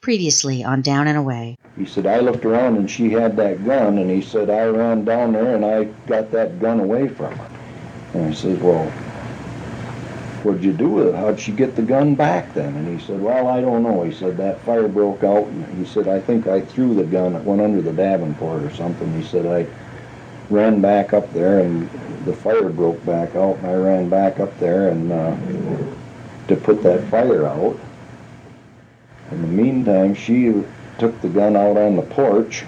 Previously on Down and Away. He said, I looked around and she had that gun, and he said, I ran down there and I got that gun away from her. And I said, well, what'd you do with it? How'd she get the gun back then? And he said, well, I don't know. He said, that fire broke out, and he said, I think I threw the gun. It went under the Davenport or something. He said, I ran back up there and the fire broke back out, and I ran back up there and to put that fire out. In the meantime, she took the gun out on the porch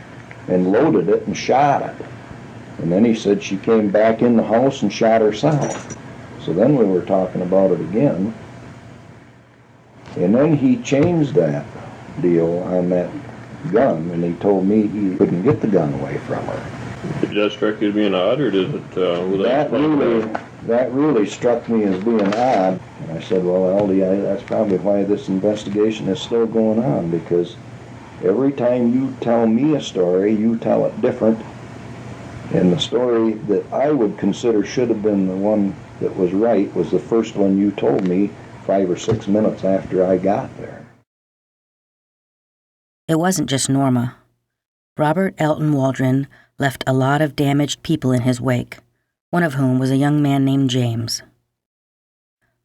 and loaded it and shot it. And then he said she came back in the house and shot herself. So then we were talking about it again. And then he changed that deal on that gun, and he told me he couldn't get the gun away from her. Did that strike you as being odd, or did it... That really struck me as being odd. And I said, well, Aldi, that's probably why this investigation is still going on, because every time you tell me a story, you tell it different. And the story that I would consider should have been the one that was right was the first one you told me 5 or 6 minutes after I got there. It wasn't just Norma. Robert Elton Waldron left a lot of damaged people in his wake, one of whom was a young man named James.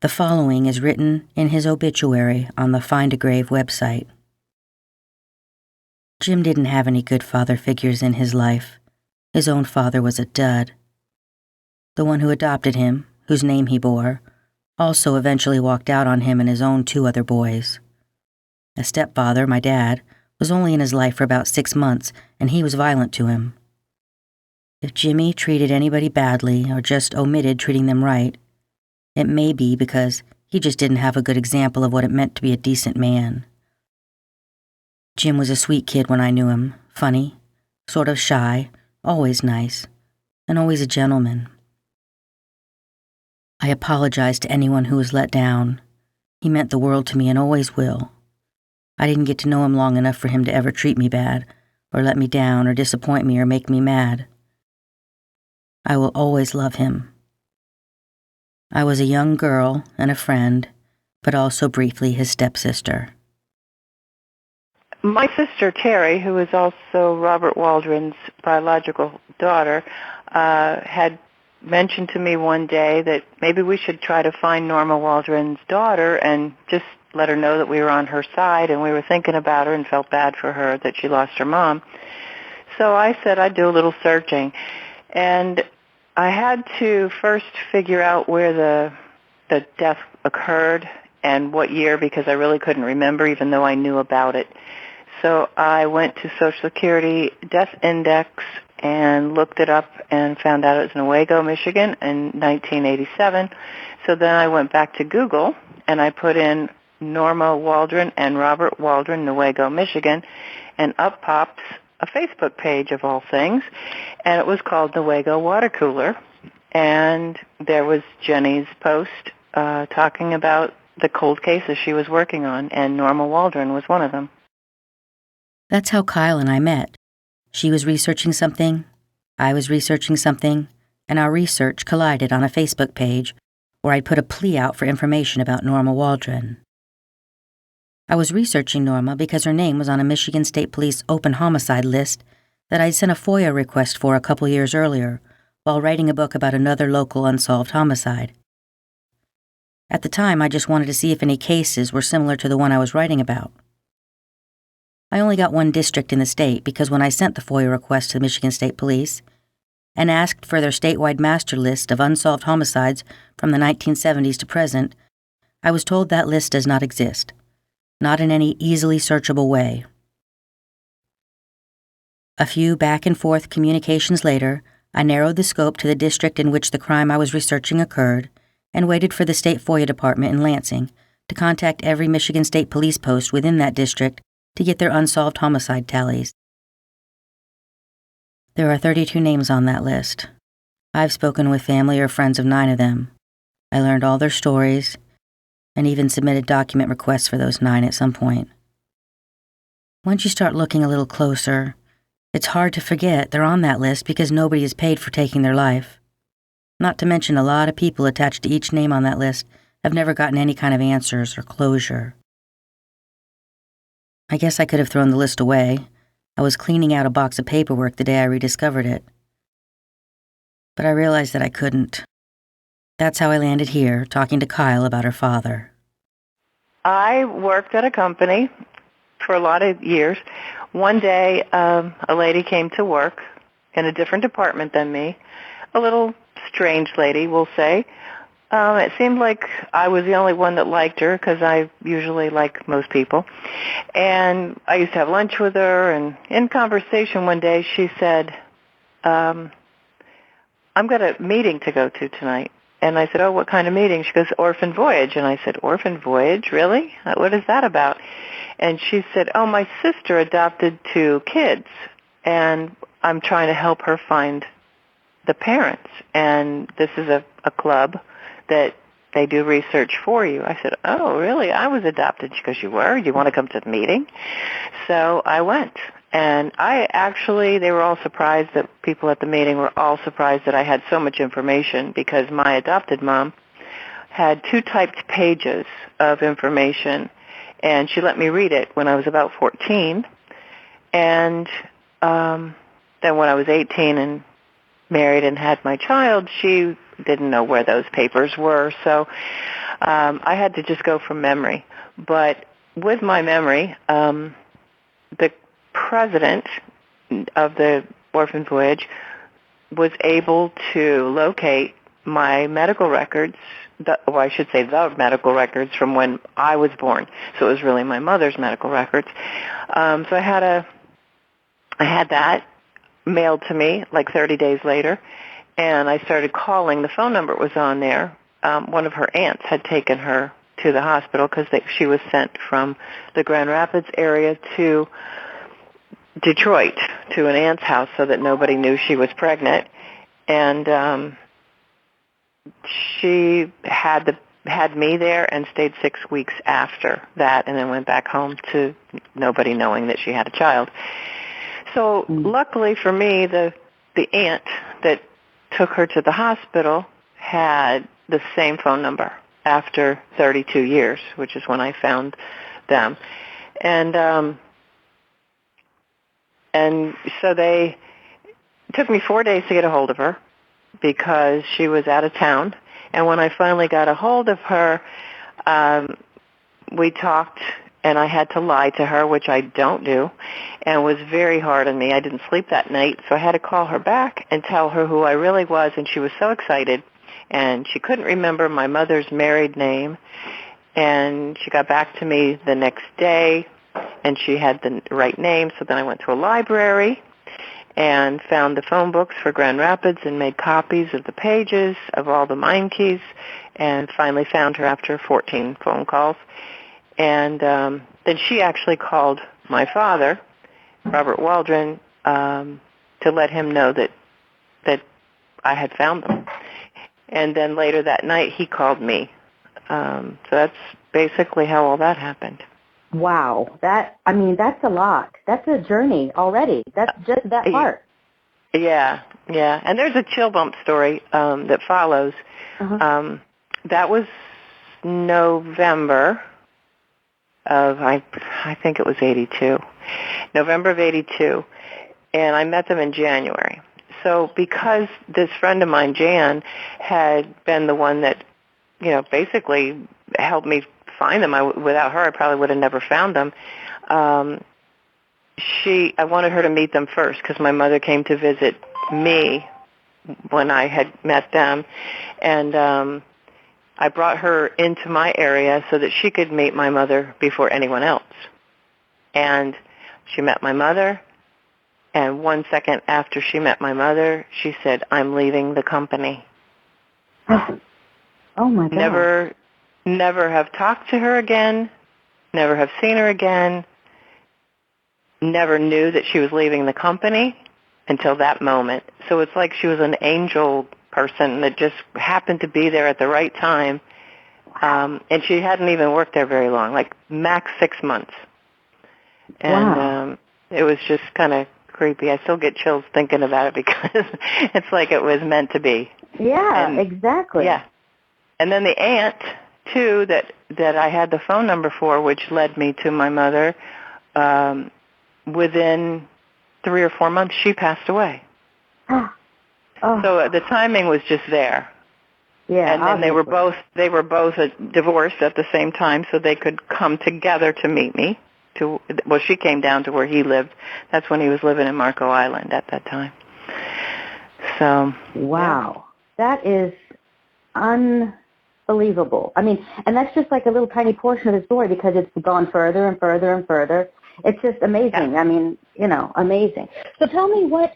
The following is written in his obituary on the Find a Grave website. Jim didn't have any good father figures in his life. His own father was a dud. The one who adopted him, whose name he bore, also eventually walked out on him and his own 2 other boys. A stepfather, my dad, was only in his life for about 6 months, and he was violent to him. If Jimmy treated anybody badly or just omitted treating them right, it may be because he just didn't have a good example of what it meant to be a decent man. Jim was a sweet kid when I knew him, funny, sort of shy, always nice, and always a gentleman. I apologize to anyone who was let down. He meant the world to me and always will. I didn't get to know him long enough for him to ever treat me bad, or let me down, or disappoint me, or make me mad. I will always love him. I was a young girl and a friend, but also briefly his stepsister. My sister, Terry, who is also Robert Waldron's biological daughter, had mentioned to me one day that maybe we should try to find Norma Waldron's daughter and just let her know that we were on her side and we were thinking about her and felt bad for her that she lost her mom. So I said I'd do a little searching. And I had to first figure out where the death occurred and what year, because I really couldn't remember, even though I knew about it. So I went to Social Security Death Index and looked it up and found out it was in Newaygo, Michigan in 1987. So then I went back to Google and I put in Norma Waldron and Robert Waldron, Newaygo, Michigan, and up pops a Facebook page of all things, and it was called Newaygo Water Cooler, and there was Jenny's post talking about the cold cases she was working on, and Norma Waldron was one of them. That's how Kyle and I met. She was researching something, I was researching something, and our research collided on a Facebook page where I'd put a plea out for information about Norma Waldron. I was researching Norma because her name was on a Michigan State Police open homicide list that I'd sent a FOIA request for a couple years earlier while writing a book about another local unsolved homicide. At the time, I just wanted to see if any cases were similar to the one I was writing about. I only got one district in the state because when I sent the FOIA request to the Michigan State Police and asked for their statewide master list of unsolved homicides from the 1970s to present, I was told that list does not exist. Not in any easily searchable way. A few back and forth communications later, I narrowed the scope to the district in which the crime I was researching occurred and waited for the state FOIA department in Lansing to contact every Michigan State Police post within that district to get their unsolved homicide tallies. There are 32 names on that list. I've spoken with family or friends of 9 of them. I learned all their stories and even submitted document requests for those 9 at some point. Once you start looking a little closer, it's hard to forget they're on that list because nobody is paid for taking their life. Not to mention a lot of people attached to each name on that list have never gotten any kind of answers or closure. I guess I could have thrown the list away. I was cleaning out a box of paperwork the day I rediscovered it. But I realized that I couldn't. That's how I landed here, talking to Kyle about her father. I worked at a company for a lot of years. One day, a lady came to work in a different department than me, a little strange lady, we'll say. It seemed like I was the only one that liked her because I usually like most people. And I used to have lunch with her, and in conversation one day she said, I've got a meeting to go to tonight. And I said, oh, what kind of meeting? She goes, Orphan Voyage. And I said, Orphan Voyage? Really? What is that about? And she said, oh, my sister adopted 2 kids, and I'm trying to help her find the parents. And this is a club that they do research for you. I said, oh, really? I was adopted. She goes, you were? Do you want to come to the meeting? So I went. And they were all surprised that people at the meeting were all surprised that I had so much information because my adopted mom had 2 typed pages of information, and she let me read it when I was about 14. And then when I was 18 and married and had my child, she didn't know where those papers were, so I had to just go from memory. But with my memory, the president of the Orphan Voyage was able to locate my medical records, the medical records from when I was born. So it was really my mother's medical records. So I had that mailed to me like 30 days later, and I started calling. The phone number was on there. One of her aunts had taken her to the hospital because she was sent from the Grand Rapids area to Detroit to an aunt's house so that nobody knew she was pregnant. And she had me there and stayed 6 weeks after that, and then went back home to nobody knowing that she had a child. So luckily for me, the aunt that took her to the hospital had the same phone number after 32 years, which is when I found them. And so it took me 4 days to get a hold of her because she was out of town. And when I finally got a hold of her, we talked, and I had to lie to her, which I don't do, and it was very hard on me. I didn't sleep that night, so I had to call her back and tell her who I really was, and she was so excited. And she couldn't remember my mother's married name, and she got back to me the next day, and she had the right name. So then I went to a library and found the phone books for Grand Rapids and made copies of the pages of all the Meinke's, and finally found her after 14 phone calls. And then she actually called my father, Robert Waldron, to let him know that I had found them. And then later that night, he called me. So that's basically how all that happened. Wow. That's a lot. That's a journey already. That's just that part. Yeah. And there's a chill bump story that follows. Uh-huh. That was November of, I think it was 82. November of 82. And I met them in January. So because this friend of mine, Jan, had been the one that, basically helped me find them, without her I probably would have never found them. I wanted her to meet them first because my mother came to visit me when I had met them. And I brought her into my area so that she could meet my mother before anyone else. And she met my mother. And 1 second after she met my mother, she said, I'm leaving the company. Oh, my God. Never have talked to her again, never have seen her again, never knew that she was leaving the company until that moment. So it's like she was an angel person that just happened to be there at the right time. And she hadn't even worked there very long, like max 6 months. And it was just kind of creepy. I still get chills thinking about it because it's like it was meant to be. Yeah, exactly. Yeah. And then the aunt, too, that I had the phone number for, which led me to my mother, within 3 or 4 months, she passed away. Oh. So the timing was just there. Yeah, and then they were both divorced at the same time, so they could come together to meet me. Well, she came down to where he lived. That's when he was living in Marco Island at that time. So wow, that is unbelievable. I mean, and that's just like a little tiny portion of the story because it's gone further and further and further. It's just amazing. Yeah. I mean, amazing. So tell me, what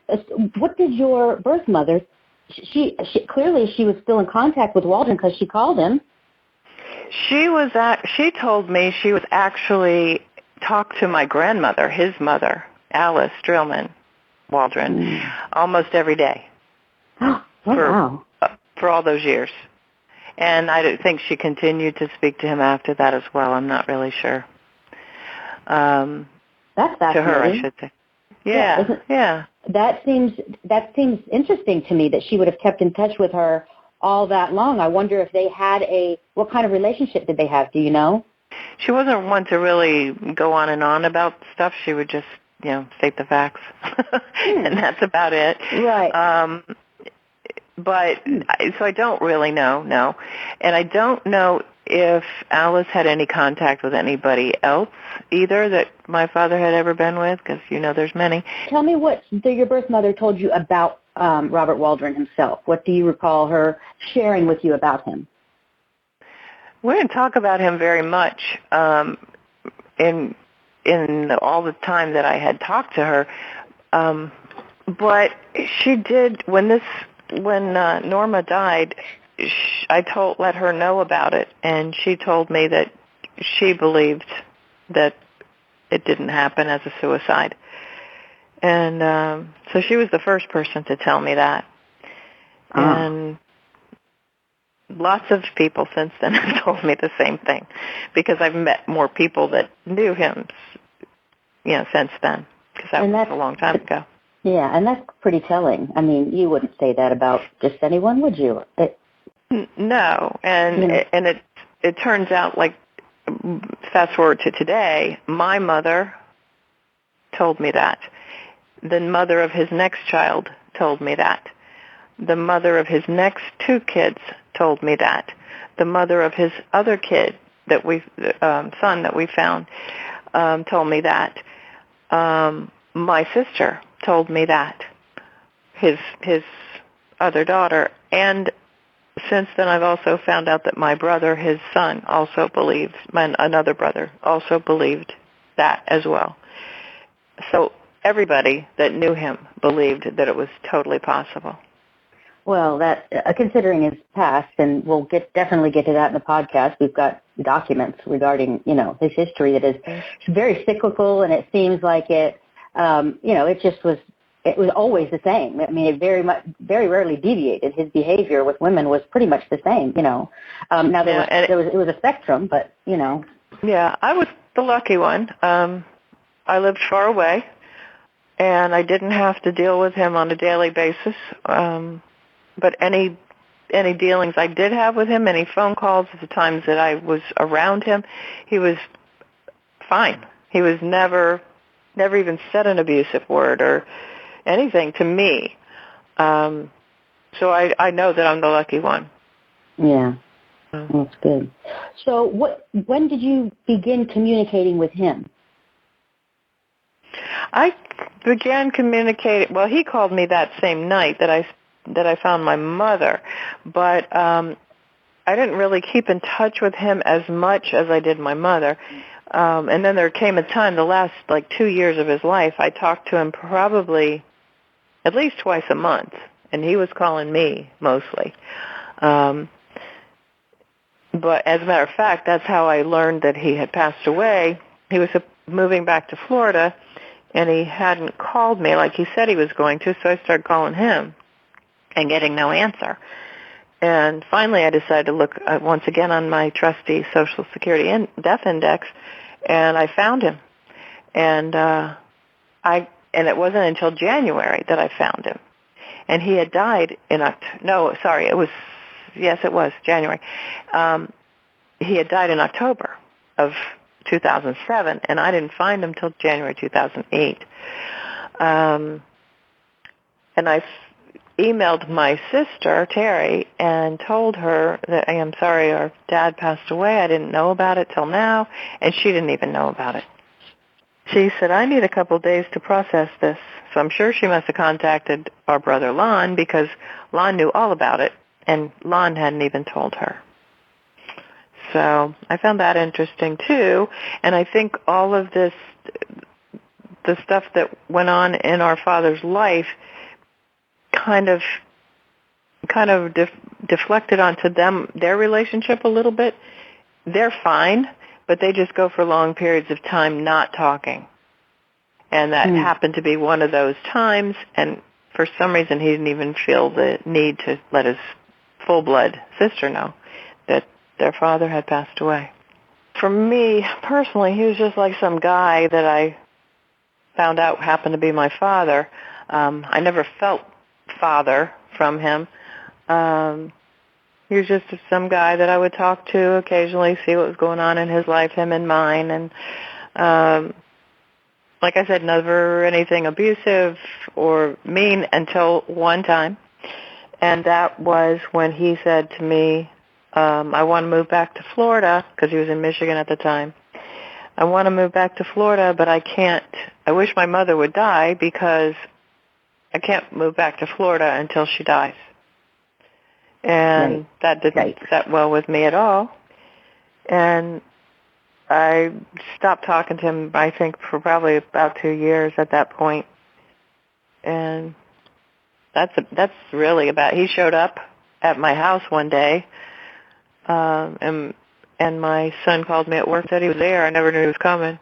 did your birth mother? She clearly she was still in contact with Waldron because she called him. She told me she was actually talked to my grandmother, his mother, Alice Drillman Waldron, almost every day. Wow. For all those years. And I think she continued to speak to him after that as well. I'm not really sure. That's fascinating. To her, I should say. Yeah. That seems interesting to me that she would have kept in touch with her all that long. I wonder if they had what kind of relationship did they have? Do you know? She wasn't one to really go on and on about stuff. She would just, state the facts. And that's about it. Right. So I don't really know, no. And I don't know if Alice had any contact with anybody else either that my father had ever been with, because there's many. Tell me what your birth mother told you about Robert Waldron himself. What do you recall her sharing with you about him? We didn't talk about him very much in all the time that I had talked to her, but she did when Norma died. I let her know about it, and she told me that she believed that it didn't happen as a suicide. And so she was the first person to tell me that. And lots of people since then have told me the same thing, because I've met more people that knew him, since then, because that was a long time ago. Yeah, and that's pretty telling. I mean, you wouldn't say that about just anyone, would you? No, and it turns out, like, fast forward to today, my mother told me that. The mother of his next child told me that. The mother of his next 2 kids told me that. The mother of his other kid son that we found told me that. My sister told me that. His other daughter. And since then, I've also found out that my brother, his son, also believed, another brother, also believed that as well. So everybody that knew him believed that it was totally possible. Well, that considering his past, and we'll definitely get to that in the podcast. We've got documents regarding, his history that is very cyclical, and it seems like it, it was always the same. I mean, it very rarely deviated. His behavior with women was pretty much the same, Now it was a spectrum, but Yeah, I was the lucky one. I lived far away, and I didn't have to deal with him on a daily basis. But any dealings I did have with him, any phone calls at the times that I was around him, he was fine. He was never even said an abusive word or anything to me. So I know that I'm the lucky one. Yeah, that's good. So when did you begin communicating with him? I began communicating. Well, he called me that same night that I found my mother, but I didn't really keep in touch with him as much as I did my mother. And then there came a time, the last 2 years of his life, I talked to him probably at least twice a month, and he was calling me mostly. But as a matter of fact, that's how I learned that he had passed away. He was moving back to Florida, and he hadn't called me like he said he was going to, so I started calling him and getting no answer. And finally I decided to look once again on my trustee Social Security death index, and I found him. And it wasn't until January that I found him. And he had died in January. He had died in October of 2007, and I didn't find him till January 2008. And I emailed my sister, Terry, and told her that, hey, I'm sorry, our dad passed away. I didn't know about it till now, and she didn't even know about it. She said, I need a couple of days to process this. So I'm sure she must have contacted our brother Lon, because Lon knew all about it, and Lon hadn't even told her. So I found that interesting, too. And I think all of this, the stuff that went on in our father's life, kind of deflected onto them, their relationship a little bit. They're fine, but they just go for long periods of time not talking. And that happened to be one of those times, and for some reason he didn't even feel the need to let his full-blood sister know that their father had passed away. For me, personally, he was just like some guy that I found out happened to be my father. I never felt father from him. He was just some guy that I would talk to occasionally, see what was going on in his life, him and mine. And like I said, never anything abusive or mean until one time. And that was when he said to me, I want to move back to Florida, because he was in Michigan at the time. I want to move back to Florida, but I can't. I wish my mother would die, because I can't move back to Florida until she dies. And that didn't set well with me at all. And I stopped talking to him, I think, for probably about 2 years at that point. And that's really about. He showed up at my house one day, and my son called me at work, said he was there. I never knew he was coming.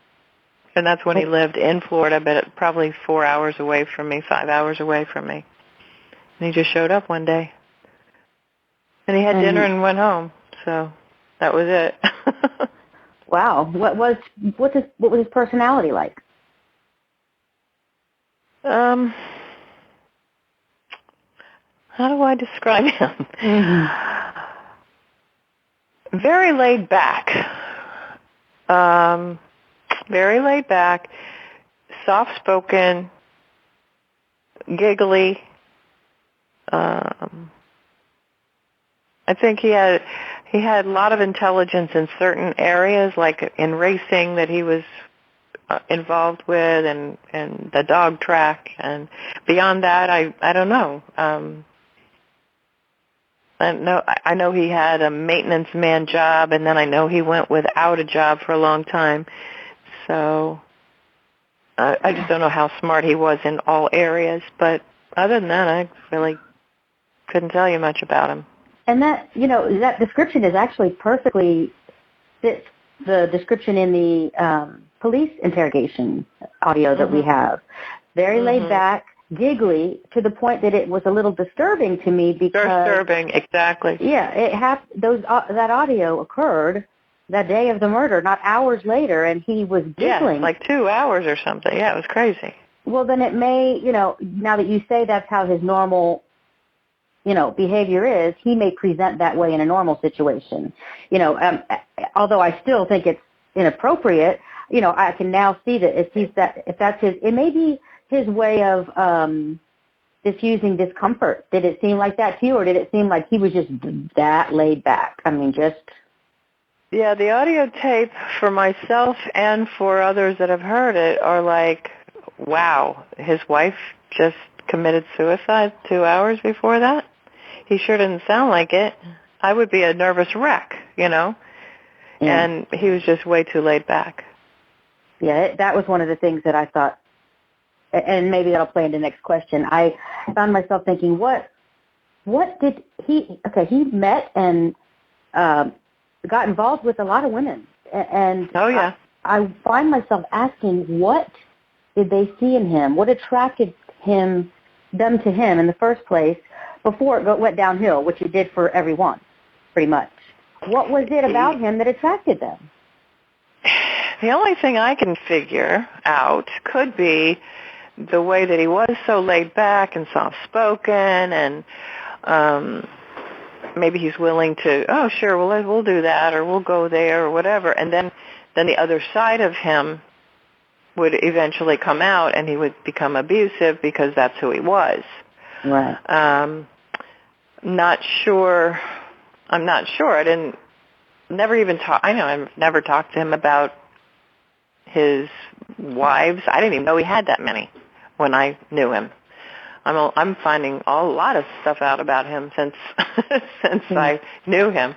And that's when he lived in Florida, but probably 4 hours away from me, 5 hours away from me. And he just showed up one day. And he had dinner and went home. So that was it. Wow. What was his personality like? How do I describe him? Very laid back. Very laid back, soft-spoken, giggly. I think he had a lot of intelligence in certain areas, like in racing that he was involved with, and the dog track. And beyond that, I don't know. I know he had a maintenance man job, and then I know he went without a job for a long time. So I just don't know how smart he was in all areas. But other than that, I really couldn't tell you much about him. And that, that description is actually perfectly fits the description in the police interrogation audio that we have. Very laid back, giggly, to the point that it was a little disturbing to me because... Disturbing, exactly. Yeah, that audio occurred that day of the murder, not hours later, and he was giggling. Yeah, like 2 hours or something. Yeah, it was crazy. Well, then it may, now that you say that's how his normal... behavior is, he may present that way in a normal situation. Although I still think it's inappropriate, I can now see that if that's his, it may be his way of diffusing discomfort. Did it seem like that to you, or did it seem like he was just that laid back? I mean, just... Yeah, the audio tape for myself and for others that have heard it are like, wow, his wife just committed suicide 2 hours before that? He sure didn't sound like it. I would be a nervous wreck, Yeah. And he was just way too laid back. Yeah, that was one of the things that I thought, and maybe that'll play into the next question. I found myself thinking, what did he met and got involved with a lot of women. And oh, yeah. I find myself asking, what did they see in him? What attracted them to him in the first place before it went downhill, which it did for everyone, pretty much? What was it about him that attracted them? The only thing I can figure out could be the way that he was so laid back and soft-spoken, and maybe he's willing to, oh, sure, we'll do that, or we'll go there, or whatever. And then then the other side of him would eventually come out, and he would become abusive because that's who he was. Right. Not sure. I'm not sure. I didn't. Never even talk. I know I've never talked to him about his wives. I didn't even know he had that many when I knew him. I'm finding a lot of stuff out about him since I knew him.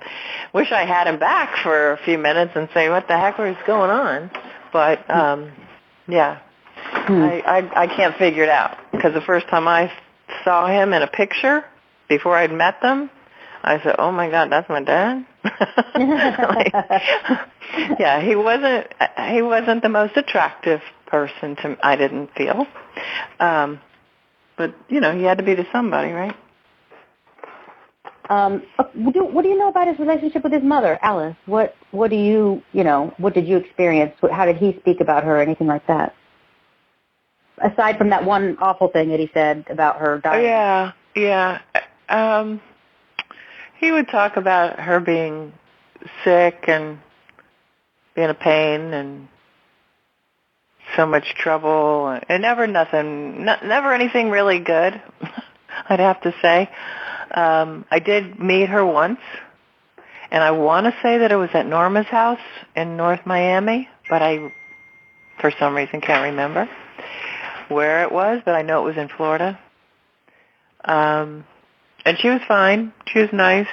Wish I had him back for a few minutes and say what the heck was going on. But yeah, I can't figure it out, because the first time I saw him in a picture before I'd met them, I said, "Oh my God, that's my dad." Yeah, he wasn't the most attractive person I didn't feel. But, he had to be to somebody, right? What do you know about his relationship with his mother, Alice? What do you what did you experience? How did he speak about her or anything like that? Aside from that one awful thing that he said about her dying. Yeah. He would talk about her being sick and being a pain and so much trouble, and never anything really good, I'd have to say. I did meet her once, and I want to say that it was at Norma's house in North Miami, but I, for some reason, can't remember where it was, but I know it was in Florida. And she was fine. She was nice.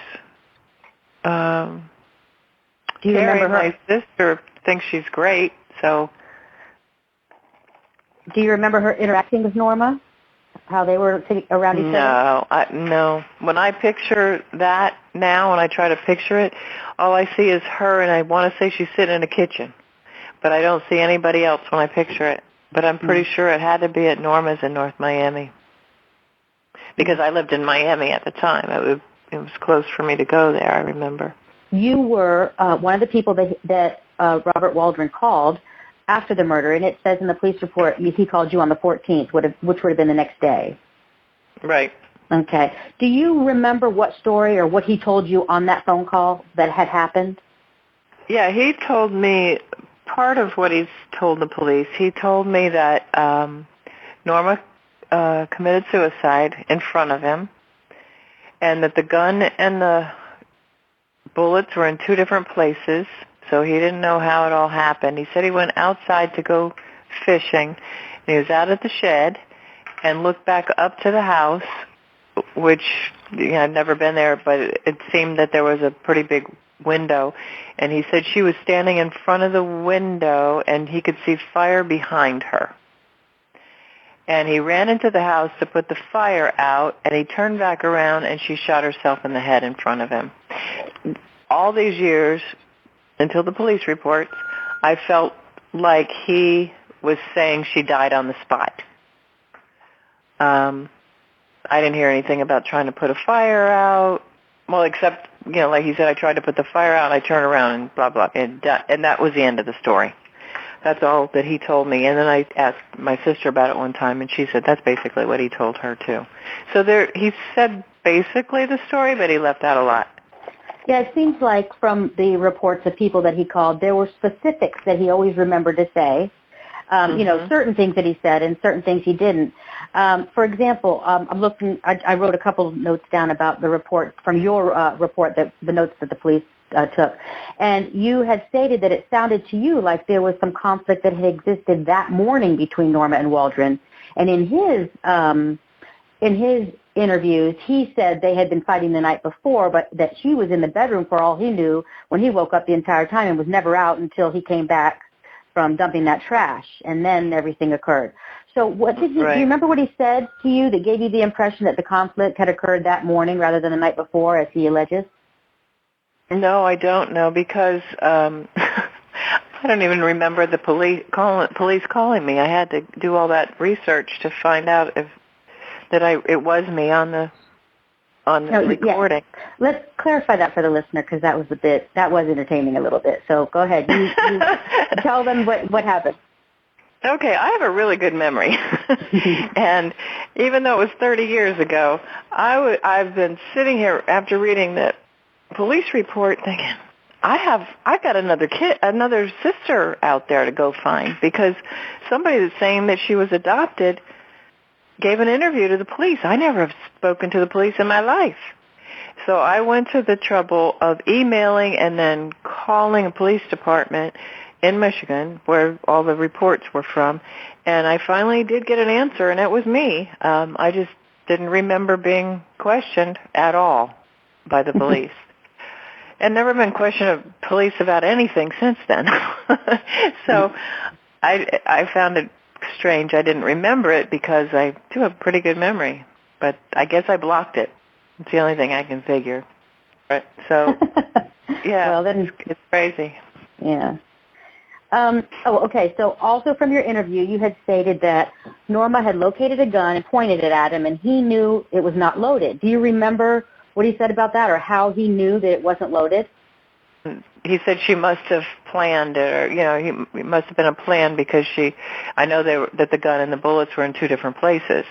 Do you remember her? My sister thinks she's great, so... Do you remember her interacting with Norma? How they were around each other? No. When I picture that now, when I try to picture it, all I see is her, and I want to say she's sitting in a kitchen. But I don't see anybody else when I picture it. But I'm pretty sure it had to be at Norma's in North Miami, because I lived in Miami at the time. It was close for me to go there, I remember. You were one of the people that Robert Waldron called after the murder, and it says in the police report he called you on the 14th, which would have been the next day. Right. Okay. Do you remember what story or what he told you on that phone call that had happened? Yeah, he told me part of what he's told the police. He told me that Norma committed suicide in front of him, and that the gun and the bullets were in two different places, so he didn't know how it all happened. He said he went outside to go fishing, and he was out at the shed and looked back up to the house, which I'd never been there, but it seemed that there was a pretty big window, and he said she was standing in front of the window and he could see fire behind her. And he ran into the house to put the fire out, and he turned back around and she shot herself in the head in front of him. All these years, until the police reports, I felt like he was saying she died on the spot. I didn't hear anything about trying to put a fire out. Well, except, like he said, I tried to put the fire out, and I turned around and blah, blah. And that was the end of the story. That's all that he told me. And then I asked my sister about it one time, and she said that's basically what he told her, too. So he said basically the story, but he left out a lot. Yeah, it seems like from the reports of people that he called, there were specifics that he always remembered to say. Certain things that he said and certain things he didn't. For example, I'm looking. I wrote a couple of notes down about the report from your report, the notes that the police took, and you had stated that it sounded to you like there was some conflict that had existed that morning between Norma and Waldron. And in his interviews, he said they had been fighting the night before, but that she was in the bedroom for all he knew when he woke up the entire time and was never out until he came back from dumping that trash, and then everything occurred. So what did do you remember what he said to you that gave you the impression that the conflict had occurred that morning rather than the night before, as he alleges? No, I don't know, because I don't even remember the police calling me. I had to do all that research to find out if it was me on the recording. Yeah. Let's clarify that for the listener, because that was entertaining a little bit. So go ahead. You tell them what happened. Okay, I have a really good memory, and even though it was 30 years ago, I've been sitting here after reading the police report thinking, I've got another sister out there to go find, because somebody that's saying that she was adopted gave an interview to the police. I never have spoken to the police in my life. So I went to the trouble of emailing and then calling a police department in Michigan, where all the reports were from, and I finally did get an answer, and it was me. I just didn't remember being questioned at all by the police. And never been questioned of police about anything since then. So I found it strange. I didn't remember it because I do have pretty good memory, but I guess I blocked it. It's the only thing I can figure. Right. So, yeah, well, then, it's crazy. Yeah. Okay. So also from your interview, you had stated that Norma had located a gun and pointed it at him, and he knew it was not loaded. Do you remember what he said about that, or how he knew that it wasn't loaded? He said she must have planned it, or, it must have been a plan, because I know that the gun and the bullets were in two different places.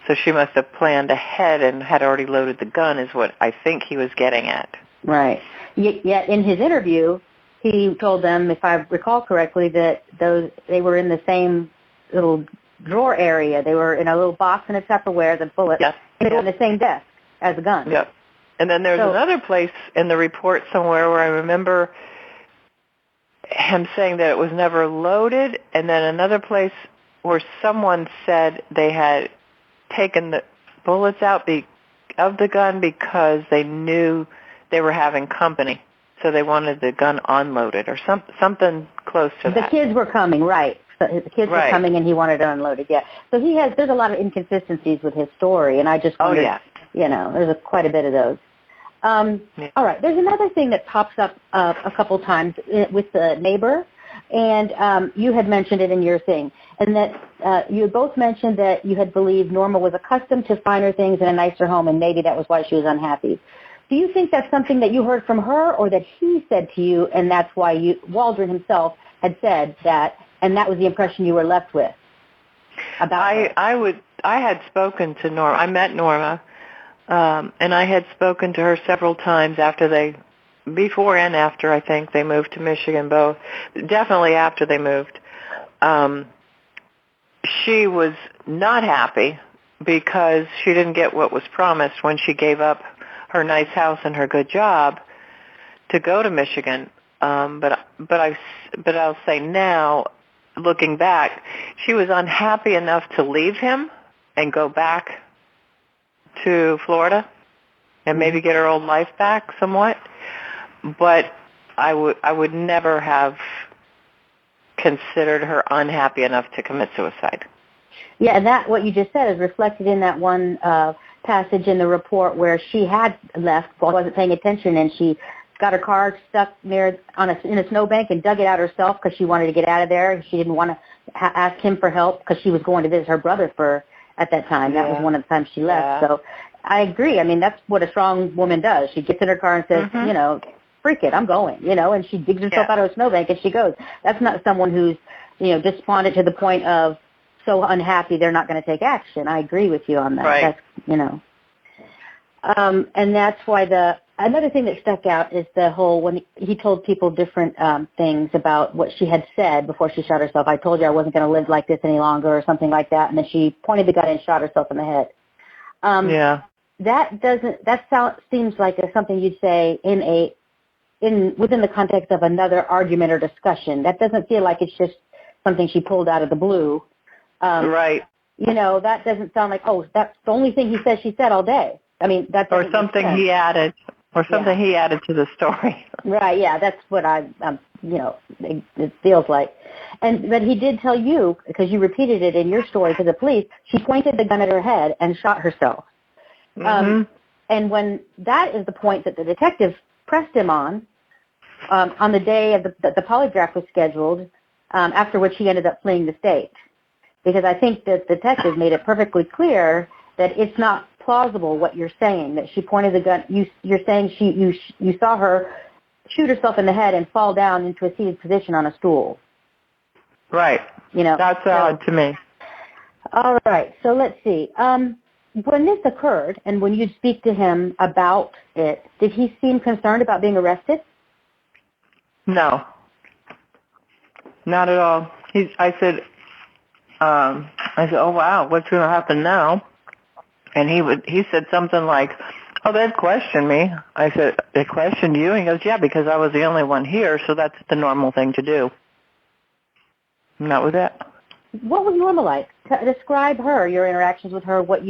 So she must have planned ahead and had already loaded the gun, is what I think he was getting at. Right. Yet in his interview, he told them, if I recall correctly, that they were in the same little drawer area. They were in a little box in a Tupperware, the bullets. Yes. They were on the same desk as the gun. Yep. And then there's another place in the report somewhere where I remember him saying that it was never loaded, and then another place where someone said they had taken the bullets out of the gun because they knew they were having company, so they wanted the gun unloaded, or something close to that. The kids were coming, right. So the kids were coming, and he wanted it unloaded, yeah. So there's a lot of inconsistencies with his story, and I just wondered, there's quite a bit of those. All right, there's another thing that pops up a couple times with the neighbor, and you had mentioned it in your thing, and that you had both mentioned that you had believed Norma was accustomed to finer things in a nicer home, and maybe that was why she was unhappy. Do you think that's something that you heard from her, or that he said to you, and that's why Waldron himself had said that, and that was the impression you were left with about her? I had spoken to Norma. I met Norma, and I had spoken to her several times before and after, I think, they moved to Michigan, both. Definitely after they moved. She was not happy because she didn't get what was promised when she gave up her nice house and her good job to go to Michigan. But I'll say now, looking back, she was unhappy enough to leave him and go back to Florida and maybe get her old life back somewhat. But I would never have considered her unhappy enough to commit suicide. Yeah, and that what you just said is reflected in that one passage in the report where she had left, wasn't paying attention, and she got her car stuck near in a snowbank and dug it out herself because she wanted to get out of there. She didn't want to ask him for help because she was going to visit her brother at that time. That was one of the times she left. Yeah. So I agree. I mean, that's what a strong woman does. She gets in her car and says, freak it, I'm going, and she digs herself out of a snowbank and she goes. That's not someone who's, despondent to the point of so unhappy they're not going to take action. I agree with you on that. Right. That's, and that's why another thing that stuck out is the whole, when he told people different things about what she had said before she shot herself. I told you I wasn't going to live like this any longer, or something like that, and then she pointed the gun and shot herself in the head. That seems like something you'd say within the context of another argument or discussion. That doesn't feel like it's just something she pulled out of the blue. Right. That doesn't sound like, that's the only thing she said all day. I mean, that's or something he added, he added to the story. Right. Yeah, that's what it feels like. But he did tell you, because you repeated it in your story to the police, she pointed the gun at her head and shot herself. Mm-hmm. And when that is the point that the detective pressed him on the day of the polygraph was scheduled, after which he ended up fleeing the state. Because I think the detective made it perfectly clear that it's not plausible what you're saying, that she pointed the gun. You're saying you saw her shoot herself in the head and fall down into a seated position on a stool. Right. That's odd to me. All right. So let's see. When this occurred and when you'd speak to him about it, did he seem concerned about being arrested? No, not at all. I said, oh wow, what's going to happen now? And he said something like, oh, they'd question me. I said, they questioned you? And he goes, yeah, because I was the only one here, so that's the normal thing to do. And that was it. What was normal like? Describe her, your interactions with her, what did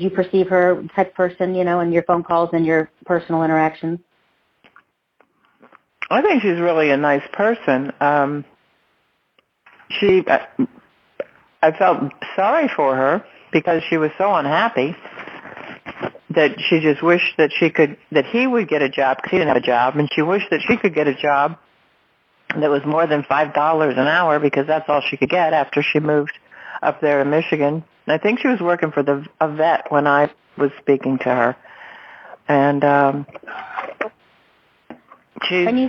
you perceive her type of person, in your phone calls and your personal interactions? I think she's really a nice person. I felt sorry for her because she was so unhappy that she just wished that he would get a job because he didn't have a job, and she wished that she could get a job that was more than $5 an hour because that's all she could get after she moved up there to Michigan. And I think she was working for a vet when I was speaking to her. And she's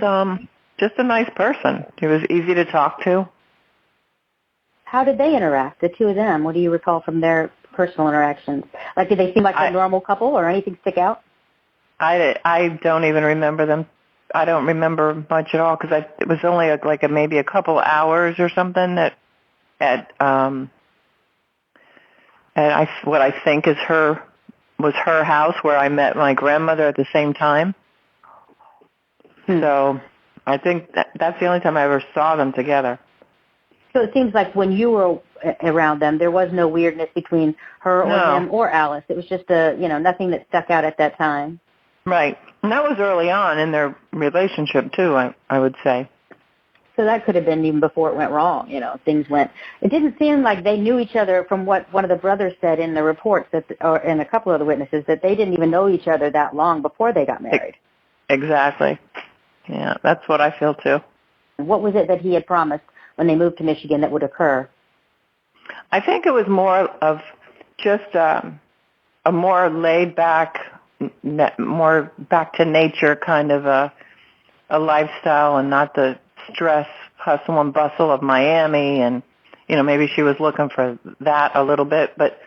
just a nice person. She was easy to talk to. How did they interact, the two of them? What do you recall from their personal interactions? Like, did they seem like a normal couple or anything stick out? I don't even remember them. I don't remember much at all because it was only maybe a couple hours or something at what I think was her house where I met my grandmother at the same time. So I think that's the only time I ever saw them together. So it seems like when you were around them, there was no weirdness between her or him or Alice. It was just nothing that stuck out at that time. Right. And that was early on in their relationship, too, I would say. So that could have been even before it went wrong, things went. It didn't seem like they knew each other from what one of the brothers said in the reports, and a couple of the witnesses, that they didn't even know each other that long before they got married. Exactly. Yeah, that's what I feel, too. What was it that he had promised when they moved to Michigan that would occur? I think it was more of just a more laid-back, more back-to-nature kind of a lifestyle and not the stress, hustle, and bustle of Miami. And, maybe she was looking for that a little bit. But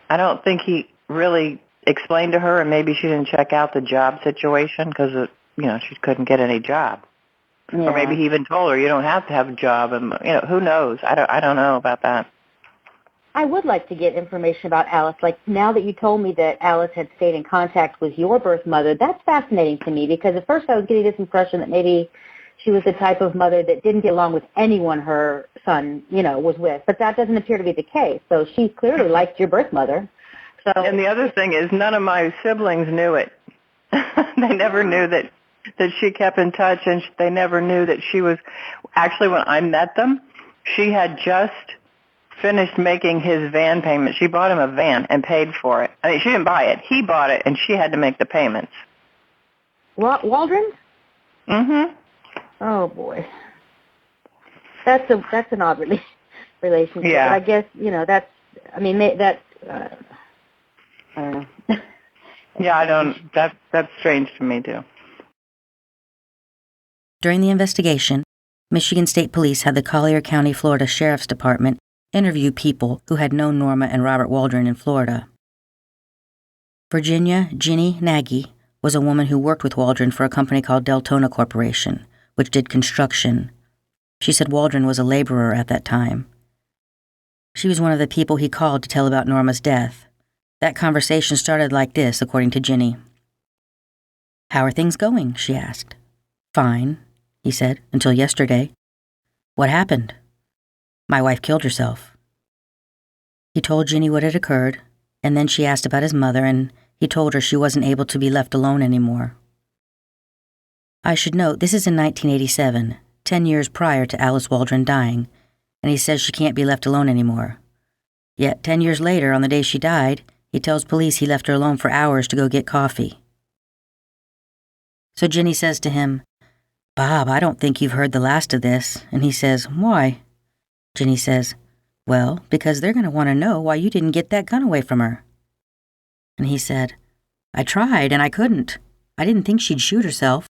I don't think he really explained to her, and maybe she didn't check out the job situation because, she couldn't get any job. Yeah. Or maybe he even told her, you don't have to have a job. And, who knows? I don't know about that. I would like to get information about Alice. Like, now that you told me that Alice had stayed in contact with your birth mother, that's fascinating to me because at first I was getting this impression that maybe she was the type of mother that didn't get along with anyone her son, was with. But that doesn't appear to be the case. So she clearly liked your birth mother. So, and the other thing is none of my siblings knew it. They never knew that she kept in touch, and they never knew that she was... Actually, when I met them, she had just finished making his van payment. She bought him a van and paid for it. I mean, she didn't buy it. He bought it, and she had to make the payments. Waldron? Mm-hmm. Oh, boy. That's an odd relationship. Yeah. But I guess, that's... I mean, I don't know. Yeah, that's strange to me, too. During the investigation, Michigan State Police had the Collier County, Florida Sheriff's Department interview people who had known Norma and Robert Waldron in Florida. Virginia Ginny Nagy was a woman who worked with Waldron for a company called Deltona Corporation, which did construction. She said Waldron was a laborer at that time. She was one of the people he called to tell about Norma's death. That conversation started like this, according to Ginny. "How are things going?" she asked. "Fine," he said, "until yesterday." "What happened?" "My wife killed herself." He told Ginny what had occurred, and then she asked about his mother, and he told her she wasn't able to be left alone anymore. I should note this is in 1987, 10 years prior to Alice Waldron dying, and he says she can't be left alone anymore. Yet 10 years later, on the day she died, he tells police he left her alone for hours to go get coffee. So Ginny says to him, "Bob, I don't think you've heard the last of this." And he says, "Why?" Ginny says, "Well, because they're going to want to know why you didn't get that gun away from her." And he said, "I tried and I couldn't. I didn't think she'd shoot herself."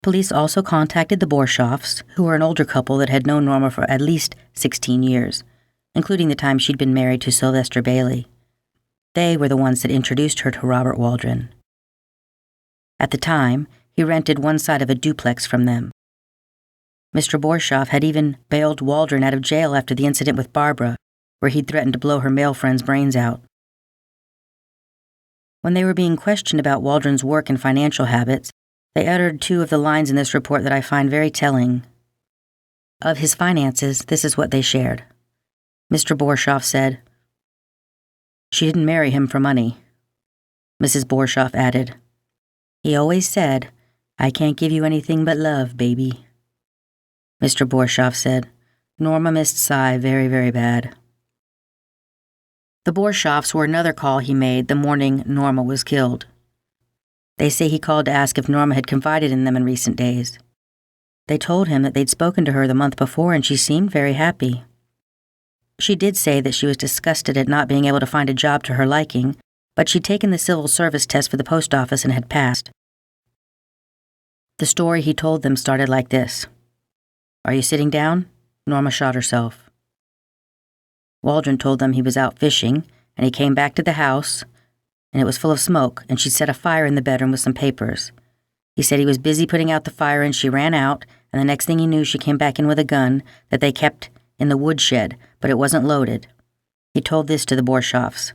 Police also contacted the Borshoffs, who were an older couple that had known Norma for at least 16 years, including the time she'd been married to Sylvester Bailey. They were the ones that introduced her to Robert Waldron. At the time, he rented one side of a duplex from them. Mr. Borshoff had even bailed Waldron out of jail after the incident with Barbara, where he'd threatened to blow her male friend's brains out. When they were being questioned about Waldron's work and financial habits, they uttered two of the lines in this report that I find very telling. Of his finances, this is what they shared. Mr. Borshoff said, "She didn't marry him for money." Mrs. Borshoff added, "He always said, 'I can't give you anything but love, baby.'" Mr. Borshoff said, "Norma missed Cy very, very bad." The Borshoffs were another call he made the morning Norma was killed. They say he called to ask if Norma had confided in them in recent days. They told him that they'd spoken to her the month before and she seemed very happy. She did say that she was disgusted at not being able to find a job to her liking, but she'd taken the civil service test for the post office and had passed. The story he told them started like this. "Are you sitting down? Norma shot herself." Waldron told them he was out fishing, and he came back to the house, and it was full of smoke, and she'd set a fire in the bedroom with some papers. He said he was busy putting out the fire, and she ran out, and the next thing he knew, she came back in with a gun that they kept in the woodshed, but it wasn't loaded. He told this to the Borshoffs.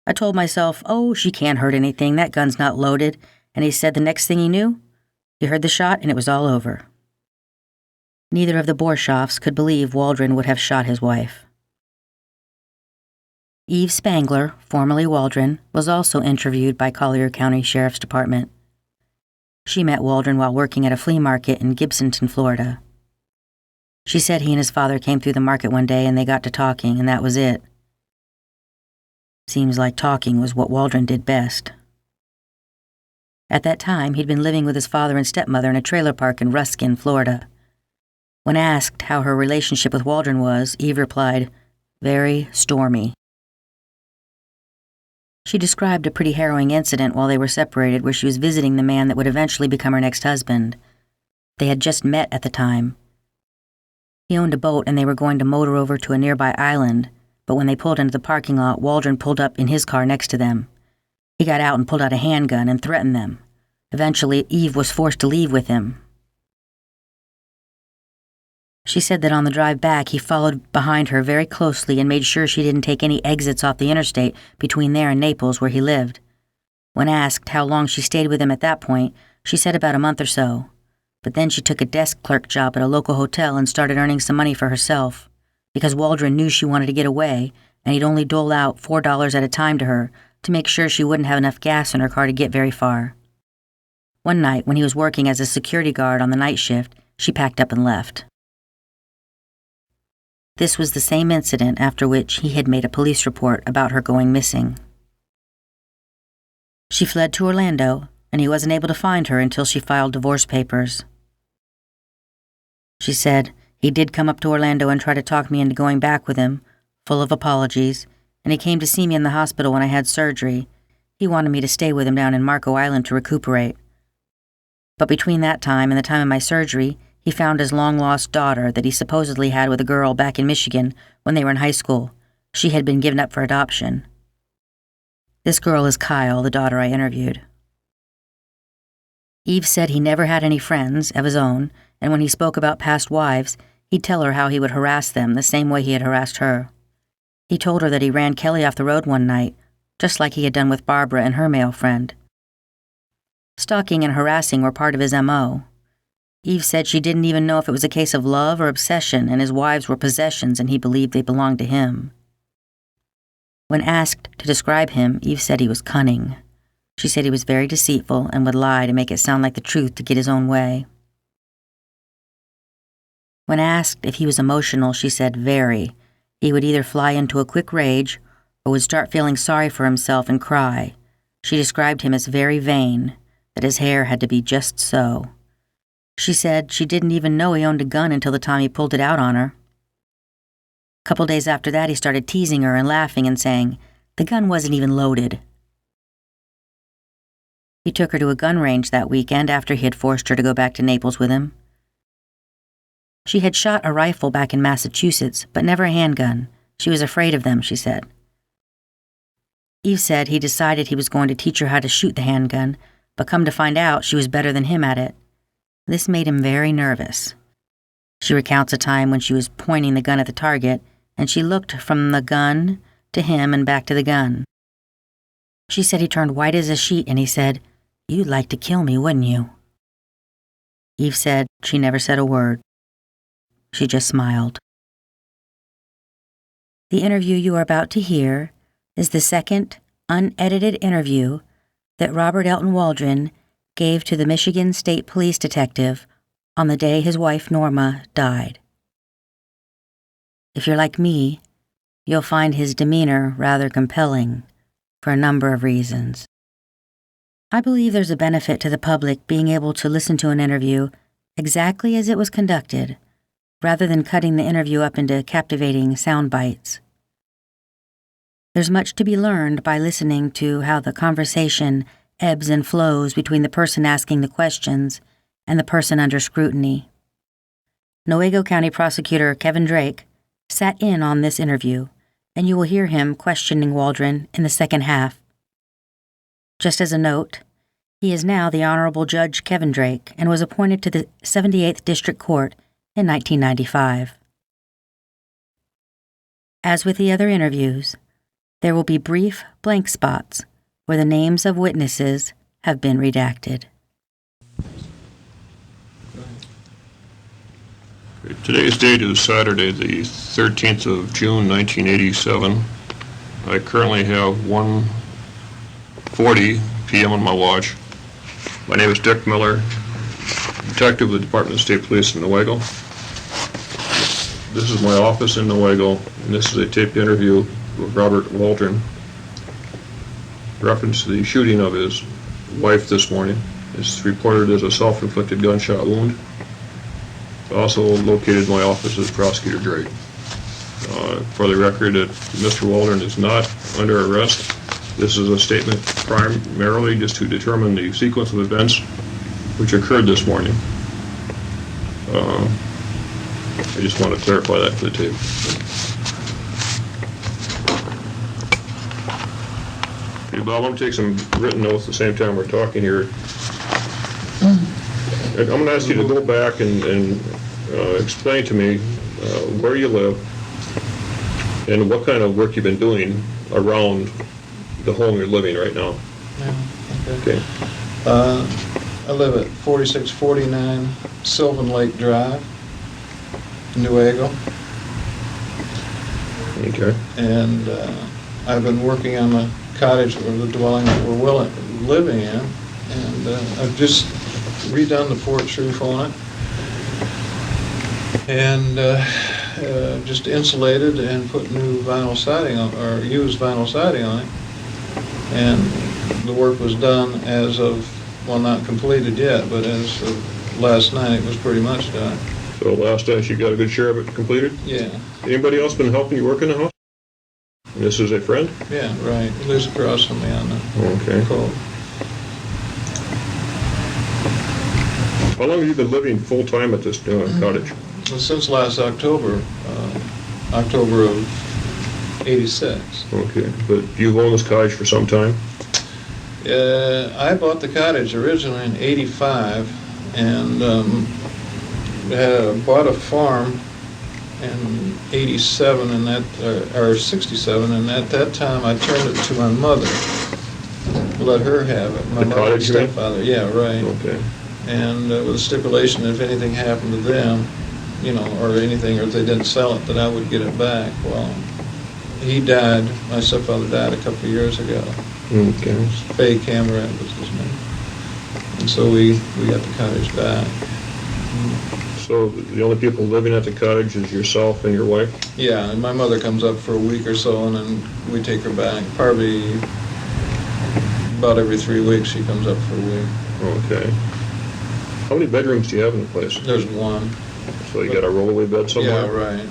"I told myself, oh, she can't hurt anything, that gun's not loaded," and he said the next thing he knew, he heard the shot and it was all over. Neither of the Borshoffs could believe Waldron would have shot his wife. Eve Spangler, formerly Waldron, was also interviewed by Collier County Sheriff's Department. She met Waldron while working at a flea market in Gibsonton, Florida. She said he and his father came through the market one day and they got to talking, and that was it. Seems like talking was what Waldron did best. At that time, he'd been living with his father and stepmother in a trailer park in Ruskin, Florida. When asked how her relationship with Waldron was, Eve replied, "Very stormy." She described a pretty harrowing incident while they were separated where she was visiting the man that would eventually become her next husband. They had just met at the time. He owned a boat and they were going to motor over to a nearby island, but when they pulled into the parking lot, Waldron pulled up in his car next to them. He got out and pulled out a handgun and threatened them. Eventually, Eve was forced to leave with him. She said that on the drive back, he followed behind her very closely and made sure she didn't take any exits off the interstate between there and Naples, where he lived. When asked how long she stayed with him at that point, she said about a month or so. But then she took a desk clerk job at a local hotel and started earning some money for herself, because Waldron knew she wanted to get away, and he'd only dole out $4 at a time to her to make sure she wouldn't have enough gas in her car to get very far. One night, when he was working as a security guard on the night shift, she packed up and left. This was the same incident after which he had made a police report about her going missing. She fled to Orlando, and he wasn't able to find her until she filed divorce papers. She said, "He did come up to Orlando and try to talk me into going back with him, full of apologies, and he came to see me in the hospital when I had surgery. He wanted me to stay with him down in Marco Island to recuperate. But between that time and the time of my surgery, he found his long-lost daughter that he supposedly had with a girl back in Michigan when they were in high school. She had been given up for adoption. This girl is Kyle, the daughter I interviewed." Eve said he never had any friends of his own, and when he spoke about past wives, he'd tell her how he would harass them the same way he had harassed her. He told her that he ran Kelly off the road one night, just like he had done with Barbara and her male friend. Stalking and harassing were part of his M.O. Eve said she didn't even know if it was a case of love or obsession, and his wives were possessions and he believed they belonged to him. When asked to describe him, Eve said he was cunning. She said he was very deceitful and would lie to make it sound like the truth to get his own way. When asked if he was emotional, she said very. He would either fly into a quick rage or would start feeling sorry for himself and cry. She described him as very vain, that his hair had to be just so. She said she didn't even know he owned a gun until the time he pulled it out on her. A couple days after that, he started teasing her and laughing and saying, "The gun wasn't even loaded." He took her to a gun range that weekend after he had forced her to go back to Naples with him. She had shot a rifle back in Massachusetts, but never a handgun. She was afraid of them, she said. Eve said he decided he was going to teach her how to shoot the handgun, but come to find out she was better than him at it. This made him very nervous. She recounts a time when she was pointing the gun at the target, and she looked from the gun to him and back to the gun. She said he turned white as a sheet and he said, "You'd like to kill me, wouldn't you?" Eve said she never said a word. She just smiled. The interview you are about to hear is the second unedited interview that Robert Elton Waldron gave to the Michigan State Police detective on the day his wife Norma died. If you're like me, you'll find his demeanor rather compelling for a number of reasons. I believe there's a benefit to the public being able to listen to an interview exactly as it was conducted, rather than cutting the interview up into captivating sound bites. There's much to be learned by listening to how the conversation ebbs and flows between the person asking the questions and the person under scrutiny. Newaygo County Prosecutor Kevin Drake sat in on this interview, and you will hear him questioning Waldron in the second half. Just as a note, he is now the Honorable Judge Kevin Drake and was appointed to the 78th District Court in 1995. As with the other interviews, there will be brief blank spots where the names of witnesses have been redacted. Today's date is Saturday, the 13th of June, 1987. I currently have 1:40 p.m. on my watch. My name is Dick Miller, detective of the Department of State Police in Newaygo. This is my office in Newaygo, and this is a taped interview with Robert Waldron. Reference to the shooting of his wife this morning. It's reported as a self-inflicted gunshot wound. Also located in my office is Prosecutor Drake. For the record, that Mr. Waldron is not under arrest. This is a statement primarily just to determine the sequence of events which occurred this morning. I just want to clarify that for the tape. Okay, Bob, I'm going to take some written notes at the same time we're talking here. I'm going to ask you to go back and explain to me where you live and what kind of work you've been doing around the home you're living right now. Yeah, Okay. I live at 4649 Sylvan Lake Drive, Newaygo, Okay. and I've been working on the cottage or the dwelling that we're living in, and I've just redone the porch roof on it, and just insulated and put new vinyl siding on, or used vinyl siding on it, and the work was done as of, well, not completed yet, but as of last night it was pretty much done. So last night you got a good share of it completed? Yeah. Anybody else been helping you work in the house? And this is a friend? Yeah, right. He lives across from me on the Okay. cove. How long have you been living full-time at this cottage? Well, since last October, October of '86. Okay, but you've owned this cottage for some time? I bought the cottage originally in '85, and bought a farm in '87, and that or '67, and at that time I turned it to my mother, let her have it. My The mother and cottage, you mean? stepfather. Yeah, right. Okay. And with a stipulation, if anything happened to them, you know, or anything, or if they didn't sell it, that I would get it back. Well, he died. My stepfather died a couple of years ago. Okay. Fay Cameron was his name. And so we got the cottage back. So the only people living at the cottage is yourself and your wife? Yeah, and my mother comes up for a week or so, and then we take her back. Probably about every 3 weeks she comes up for a week. Okay. How many bedrooms do you have in the place? There's one. So you got a rollaway bed somewhere? Yeah, right.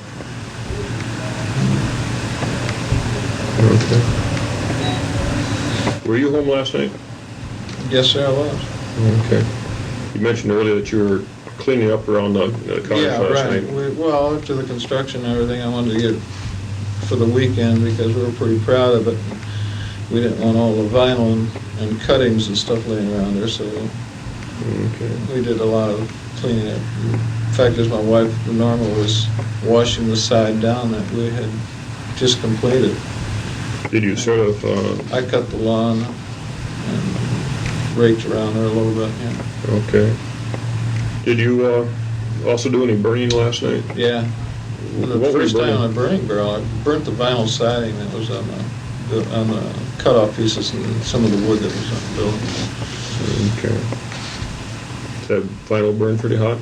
Okay. Were you home last night? Yes, sir, I was. Okay. You mentioned earlier that you were cleaning up around the cottage Yeah, last right. night. Well, after the construction and everything, I wanted to get for the weekend because we were pretty proud of it. we didn't want all the vinyl and cuttings and stuff laying around there, so Okay. we did a lot of cleaning up. The fact is, my wife, Norma, was washing the side down that we had just completed. Did you sort of, I cut the lawn and raked around there a little bit, yeah. okay. Did you also do any burning last night? Yeah. What The were you first time burning? on a burning barrel, I burnt the vinyl siding that was on the cut-off pieces and some of the wood that was on the building. Okay. Does that vinyl burn pretty hot?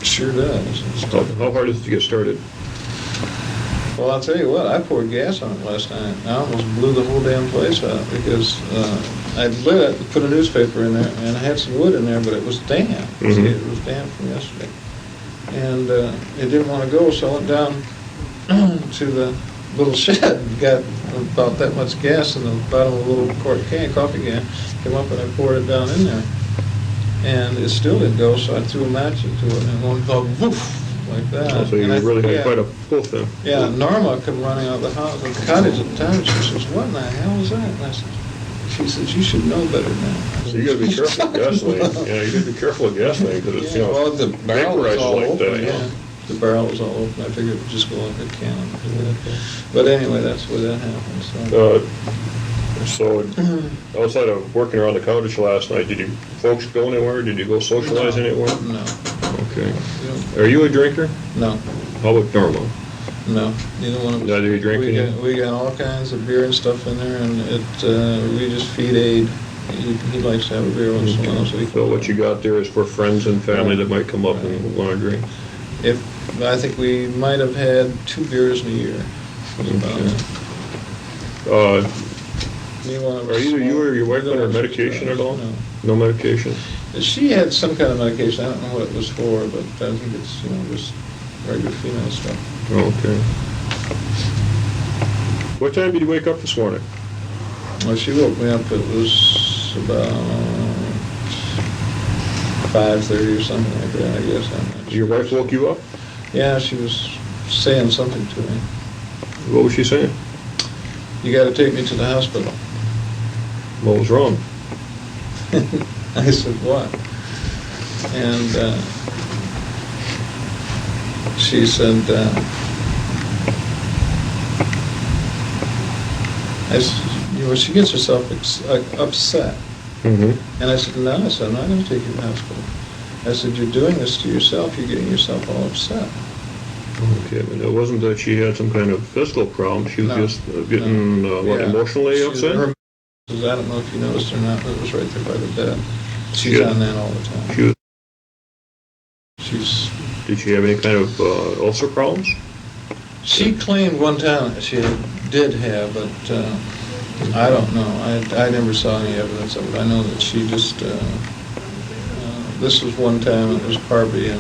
Sure does. How hard is it to get started? Well, I'll tell you what, I poured gas on it last night. I almost blew the whole damn place out because I lit it, put a newspaper in there, and I had some wood in there, but it was damp. Mhm. See, it was damp from yesterday. And it didn't want to go, so I went down to the little shed and got about that much gas in the bottom of a little quart can, coffee can, came up and I poured it down in there. And it still didn't go, so I threw a match into it, and one fell woof, like that. Oh, so you And I- really had yeah. quite a pull then. Yeah, Norma come running out of the house, the cottage at the time. She says, "What in the hell is that?" And I said, she says, "You should know better than that." So you gotta be careful with gasoline. Yeah, you gotta be careful with gasoline because it's, you Yeah, well, know, the barrel was vaporized all like open. that, you know. Yeah, the barrel was all open. I figured it would just go like a cannon. But anyway, that's where that happened. So outside of working around the cottage last night, did you folks go anywhere? Did you go socialize anywhere? No, Okay. you know, Are you a drinker? no, How about Norma? no. Neither one of us. Neither you drink We any? got, we got all kinds of beer and stuff in there, and we just feed Aid. He likes to have a beer once in a while. So what you got there is for friends and family that might come up and want to drink? If I think we might have had 2 beers in a year. Was about Okay. it. Uh, Neither one of Are us either you smoked. or your wife Neither under of us medication smoked. at all? No. No medication? She had some kind of medication. I don't know what it was for, but I think it's, just regular female stuff. Okay. What time did you wake up this morning? Well, she woke me up, it was about 5:30 or something like that, I guess. I'm not Your sure. wife woke you up? Yeah, she was saying something to me. What was she saying? "You gotta take me to the hospital." What was wrong? I said, "What?" And she said, she gets herself upset. Mm-hmm. And I said, "No," I said, "I'm not going to take you to the hospital." I said, "You're doing this to yourself. You're getting yourself all upset." Okay, but it wasn't that she had some kind of physical problem. She was No. just getting, Yeah. emotionally She's- upset? her- I don't know if you noticed or not, but it was right there by the bed. She's She- on that all the time. She was, She's. did she have any kind of ulcer problems? She claimed one time that she did have, but I don't know. I never saw any evidence of it. I know that she just. This was one time. It was probably in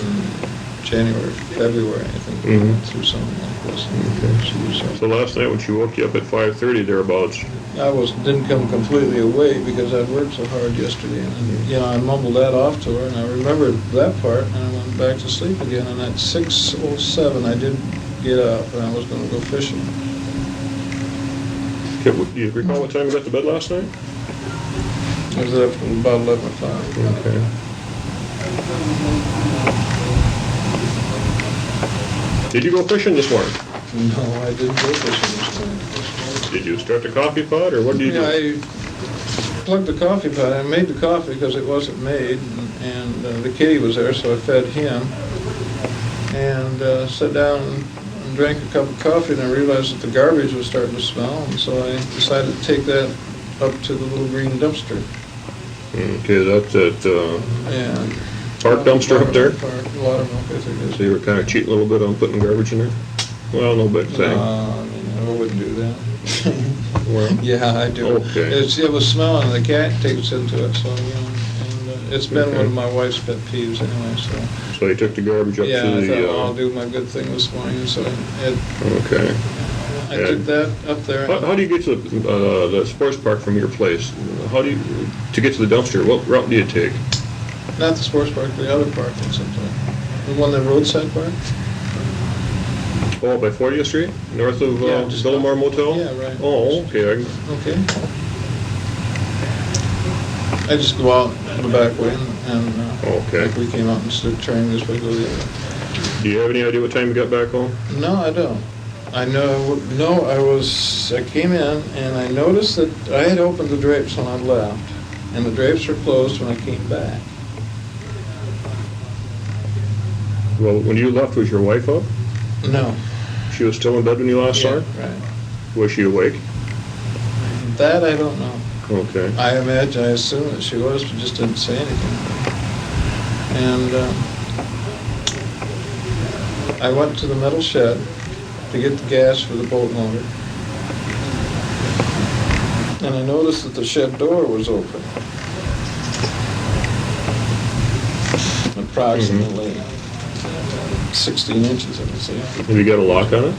January, February, I think. We went through something like this. Okay. She was. So last night when she woke you up at 5:30 thereabouts, I didn't come completely awake because I'd worked so hard yesterday, and I mumbled that off to her, and I remembered that part, and I went back to sleep again. And at 6:07, I did get up, and I was going to go fishing. okay, do you recall what time you got to bed last night? I was up from about 11 o'clock. Okay. Did you go fishing this morning? No, I didn't go fishing this morning. Did you start the coffee pot, or what did you Yeah, do? I plugged the coffee pot. I made the coffee because it wasn't made, and the kitty was there, so I fed him. And sat down and drank a cup of coffee, and I realized that the garbage was starting to smell, and so I decided to take that up to the little green dumpster. Okay, that's at And park dumpster up there? Park, Watermilk, I think it is. So you were kind of cheating a little bit on putting garbage in there? Well, no big thing. I mean, I wouldn't do that. Well, Yeah, I do. Okay. It was smelling, and the cat takes into it, so, and it's been Okay. one of my wife's pet peeves anyway, so. so you took the garbage up Yeah, to I thought, well, I'll the, do my good thing this morning, and so okay. I took that up there. How do you get to the sports park from your place? To get to the dumpster, what route do you take? Not the sports park, the other park that's up there. The one, the roadside park? Oh, by 40th Street, north of Yeah, just Villamar Motel? Yeah, right. Oh, okay. Okay. I just go out the back way and Okay. like we came out and stood train this way, go the other way. Do you have any idea what time you got back home? No, I don't. I came in and I noticed that I had opened the drapes when I left, and the drapes were closed when I came back. Well, when you left, was your wife up? No. She was still in bed when you last saw Yeah, her? right. Was she awake? That I don't know. Okay. I assume that she was, but just didn't say anything. And I went to the metal shed to get the gas for the boat motor. And I noticed that the shed door was open. Approximately 16 inches, I would say. Have you got a lock on it?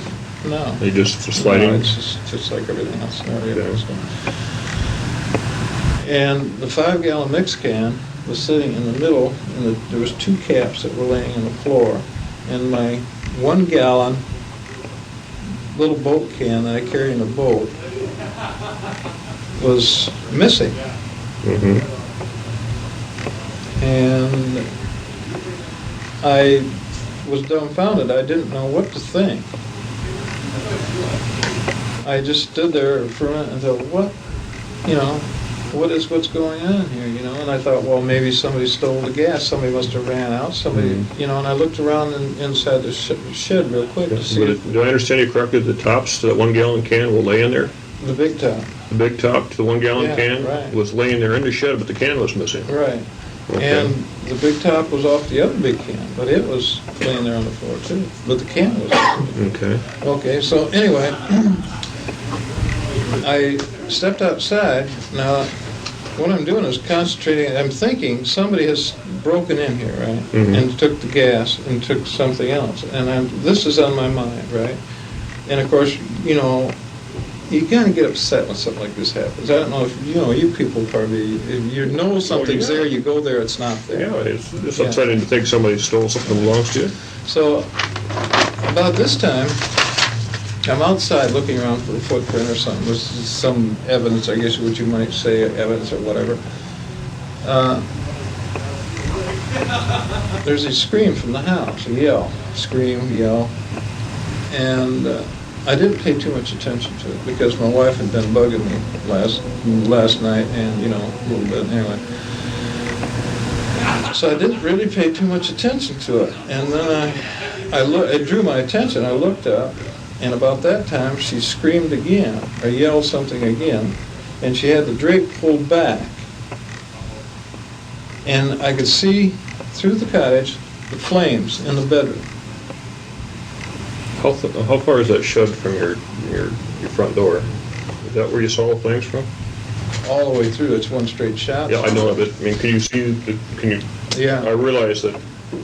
No. Are you just sliding? No, it's just like everything else. Okay. And the 5-gallon mix can was sitting in the middle, and there was 2 caps that were laying on the floor. And my 1-gallon little boat can that I carry in the boat was missing. Mm-hmm. And I was dumbfounded. I didn't know what to think. I just stood there for a minute and thought, what's going on here, And I thought, well, maybe somebody stole the gas. Somebody must have ran out. Somebody, and I looked around inside the shed real quick to see Do I understand you correctly? The tops to that 1-gallon can will lay in there? the big top. The big top to the 1-gallon Yeah, can right. was laying there in the shed, but the can was missing. Right. Okay. And the big top was off the other big can, but it was laying there on the floor too. But the can was. Okay. Okay, so anyway, I stepped outside. Now, what I'm doing is concentrating. I'm thinking somebody has broken in here, right? Mhm. And took the gas and took something else. And this is on my mind, right? And of course, you kind of get upset when something like this happens. I don't know if, you people probably, if you know something's there, you go there, it's not there. Yeah, it's upsetting to think somebody stole something that belongs to you. So, about this time, I'm outside looking around for a footprint or something. There's some evidence, I guess what you might say, evidence or whatever. There's a scream from the house, a yell. Scream, yell. And I didn't pay too much attention to it because my wife had been bugging me last night and, a little bit anyway. So I didn't really pay too much attention to it. And then it drew my attention. I looked up, and about that time she screamed again, or yelled something again, and she had the drape pulled back. And I could see through the cottage the flames in the bedroom. How far is that shed from your front door? Is that where you saw the flames from? All the way through, it's one straight shot. Yeah, I know, but can you see? I Yeah. realize that,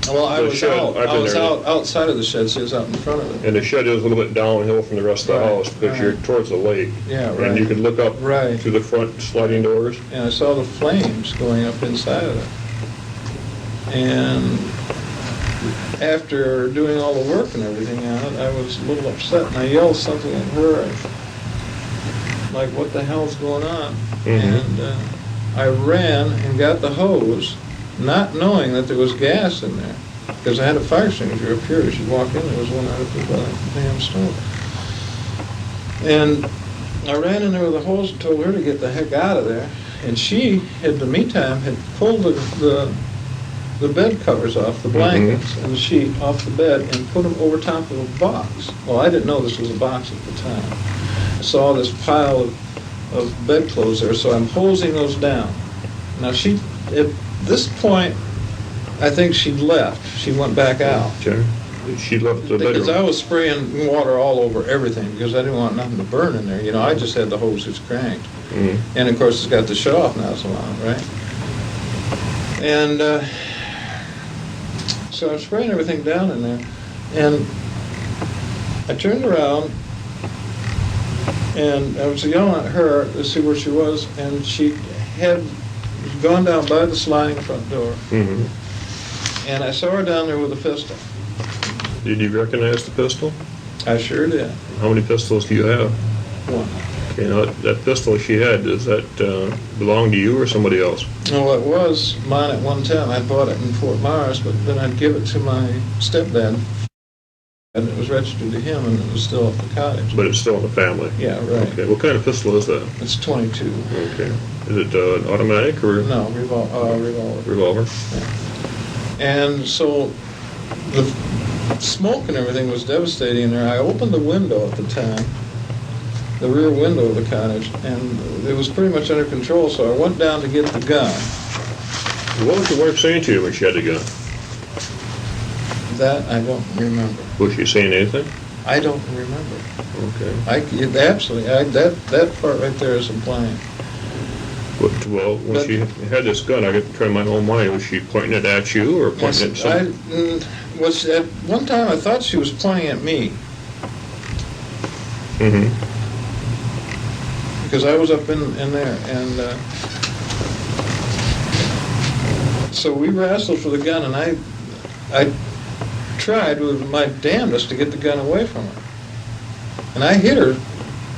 Well, I the was shed, out. I've I been was there. outside of the shed, so it was out in front of it. and the shed is a little bit downhill from the rest of the Right, house because right. you're towards the lake. Yeah, And you right. can look up Right. through the front sliding doors. And I saw the flames going up inside of it. And after doing all the work and everything on it, I was a little upset, and I yelled something at her, like, what the hell's going on? Mhm. And I ran and got the hose, not knowing that there was gas in there, because I had a fire extinguisher up here. As you walk in, there was one right up there by the damn stove. And I ran in there with a hose and told her to get the heck out of there. And she, in the meantime, had pulled the bed covers off, the blankets and the sheet off the bed, and put them over top of a box. Well, I didn't know this was a box at the time. I saw this pile of bedclothes there, so I'm hosing those down. Now at this point, I think she'd left. She went back out. Okay. She left the bedroom. Because I was spraying water all over everything because I didn't want nothing to burn in there. I just had the hoses cranked. Mhm. And of course, it's got the shut-off nozzle on it, right? And so I'm spraying everything down in there. And I turned around and I was yelling at her to see where she was, and she had gone down by the sliding front door. Mhm. And I saw her down there with a pistol. Did you recognize the pistol? I sure did. How many pistols do you have? One. Okay, now, that pistol she had, does that belong to you or somebody else? No, it was mine at one time. I bought it in Fort Myers, but then I'd give it to my stepdad, and it was registered to him, and it was still at the cottage. But it's still in the family? Yeah, right. Okay, what kind of pistol is that? It's 22. Okay. Is it an automatic or? No, revolver. Revolver? And so the smoke and everything was devastating in there. I opened the window at the time, the rear window of the cottage, and it was pretty much under control, so I went down to get the gun. What was your wife saying to you when she had the gun? That I don't remember. Was she saying anything? I don't remember. Okay. That part right there is implying. Well, when she had this gun, I could try my own mind. Was she pointing it at you or pointing Yes, at some? At one time I thought she was pointing at me, Mm-hmm. because I was up in there, and so we wrestled for the gun, and I tried with my damnedest to get the gun away from her, and I hit her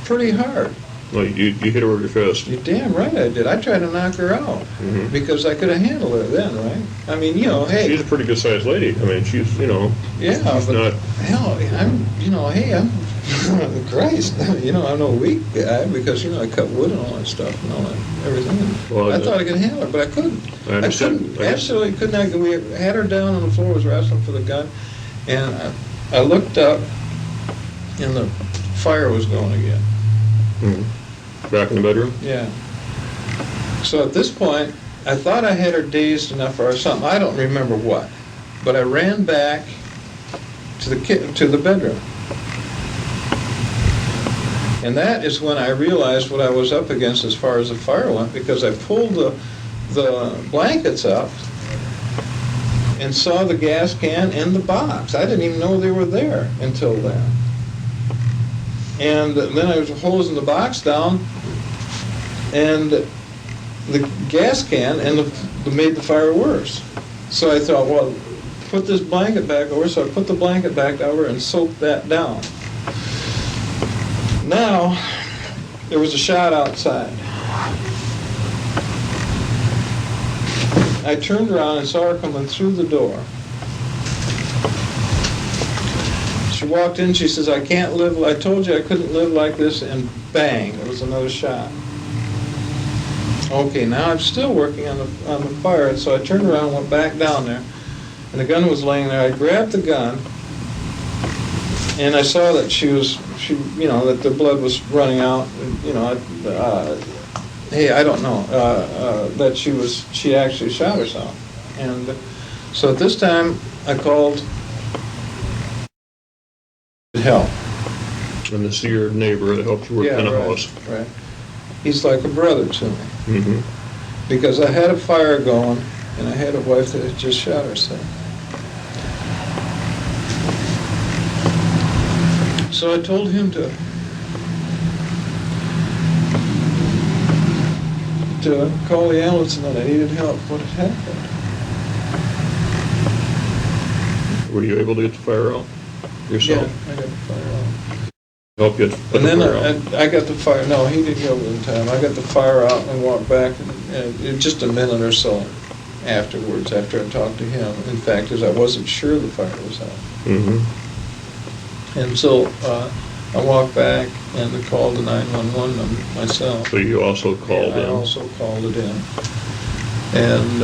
pretty hard. Well, you hit her with your fist. You're damn right I did. I tried to knock her out, Mm-hmm. because I could have handled her then, right? I mean, hey. She's a pretty good sized lady. I mean, she's, Yeah, she's but not. hell, I'm Christ, I'm no weak guy, because, I cut wood and all that stuff and all that, everything. Well, I thought I could handle her, but I couldn't. I understand. couldn't, absolutely could not. We had her down on the floor, was wrestling for the gun, and I looked up, and the fire was going again. Mm-hmm. Back in the bedroom? Yeah. So at this point, I thought I had her dazed enough or something. I don't remember what, but I ran back to the bedroom, and that is when I realized what I was up against as far as the fire went, because I pulled the blankets up and saw the gas can and the box. I didn't even know they were there until then. And then I was hosing the box down, and the gas can made the fire worse. So I thought, well, put this blanket back over. So I put the blanket back over and soaked that down. Now, there was a shot outside. I turned around and saw her coming through the door. She walked in, she says, I can't live, I told you I couldn't live like this, and bang, there was another shot. Okay, now I'm still working on the fire, and so I turned around and went back down there, and the gun was laying there. I grabbed the gun, and I saw that that the blood was running out, and, I don't know, that she actually shot herself. And so at this time, I called help. And this is your neighbor that helped you work in a house. Right. He's like a brother to me. Mm-hmm. Because I had a fire going, and I had a wife that had just shot herself. So I told him to call the ambulance and that I needed help. What had happened? Were you able to get the fire out yourself? Yeah, I got the fire out. Help you put And the then fire out? I got the fire. No, he didn't go in time. I got the fire out and walked back, and just a minute or so afterwards, after I talked to him. In fact, because I wasn't sure the fire was out. Mm-hmm. And so I walked back and I called the 911 number myself. So you also called I in? also called it in. And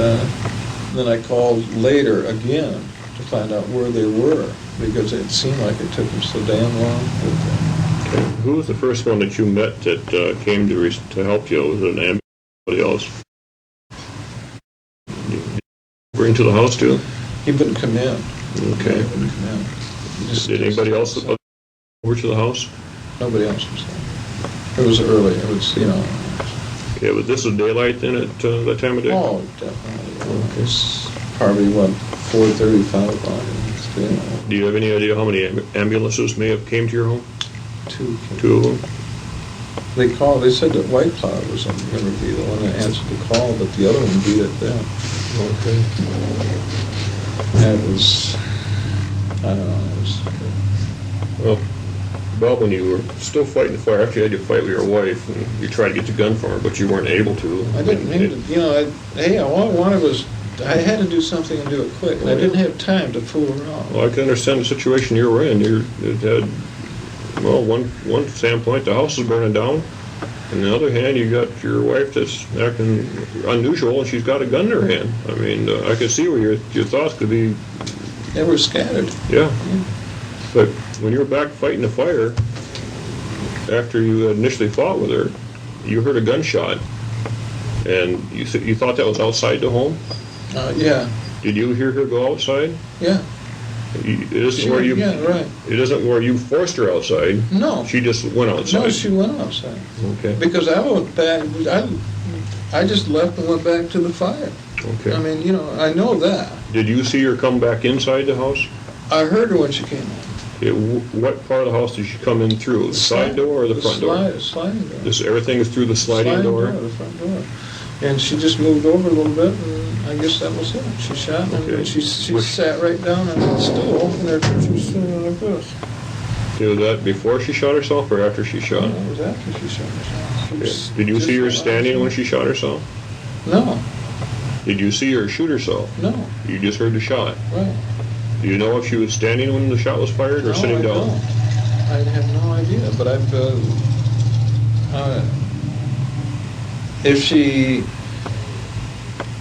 then I called later again to find out where they were, because it seemed like it took them so damn long. Okay. Who was the first one that you met that came to help you? Was it an ambulance or somebody else? Bring to the house too? He wouldn't come in. Okay. He wouldn't come in. Did anybody else over to the house? Nobody else was there. It was early. It was, Okay, but this was daylight then at that time of day? Oh, definitely. It was probably, 4:30, 5 o'clock. Do you have any idea how many ambulances may have came to your home? Two. Two of them? They said that White Cloud was going to be the one that answered the call, but the other one beat it then. Okay. And it was, I don't know, Well, About when you were still fighting the fire, after you had your fight with your wife, and you tried to get the gun from her, but you weren't able to. I didn't mean to, you know, all I wanted was, I had to do something and do it quick, and I didn't have time to fool around. Well, I can understand the situation you were in. It had, well, one standpoint, the house is burning down. On the other hand, you got your wife that's acting unusual, and she's got a gun in her hand. I mean, I could see where your thoughts could be. They were scattered. Yeah. But when you were back fighting the fire, after you had initially fought with her, you heard a gunshot, and you thought that was outside the home? Yeah. Did you hear her go outside? Yeah. It isn't where you. Yeah, right. It isn't where you forced her outside. No. She just went outside. No, she went outside. Okay. Because I went back, I just left and went back to the fire. Okay. I mean, you know, I know that. Did you see her come back inside the house? I heard her when she came in. What part of the house did she come in through? The side door or the front door? Sliding door. Everything is through the sliding door? The front door. And she just moved over a little bit, and I guess that was it. She shot, and Okay. she sat right down on the stool, and there she was sitting like this. Was that before she shot herself or after she shot? No, it was after she shot herself. Okay. Did you see her standing when she shot herself? No, Did you see her shoot herself? no, You just heard the shot. right. Do you know if she was standing when the shot was fired or No, sitting I down? don't. I have no idea, but if she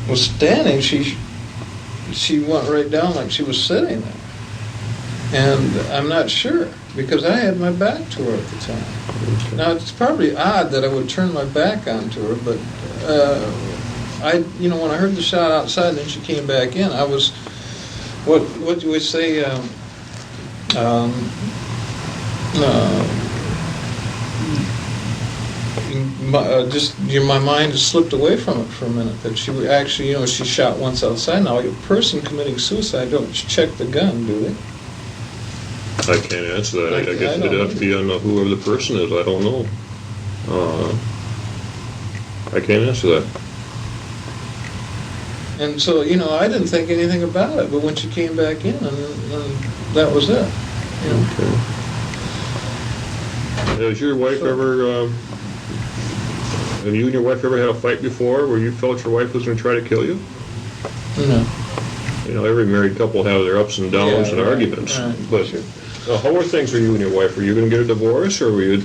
was standing, she went right down like she was sitting there. And I'm not sure, because I had my back to her at the time. Now, it's probably odd that I would turn my back onto her, but when I heard the shot outside and then she came back in, I was, what do we say, my mind just slipped away from it for a minute, that she would actually, she shot once outside. Now, a person committing suicide don't check the gun, do they? I can't answer that. I guess it'd have to be on whoever the person is. I don't know. I can't answer that. And so, I didn't think anything about it, but when she came back in, and that was it. Okay. Has your wife ever, have you and your wife ever had a fight before where you felt your wife was going to try to kill you? No. Every married couple have their ups and downs and arguments. Right, but sure. How were things for you and your wife? Were you going to get a divorce, or were you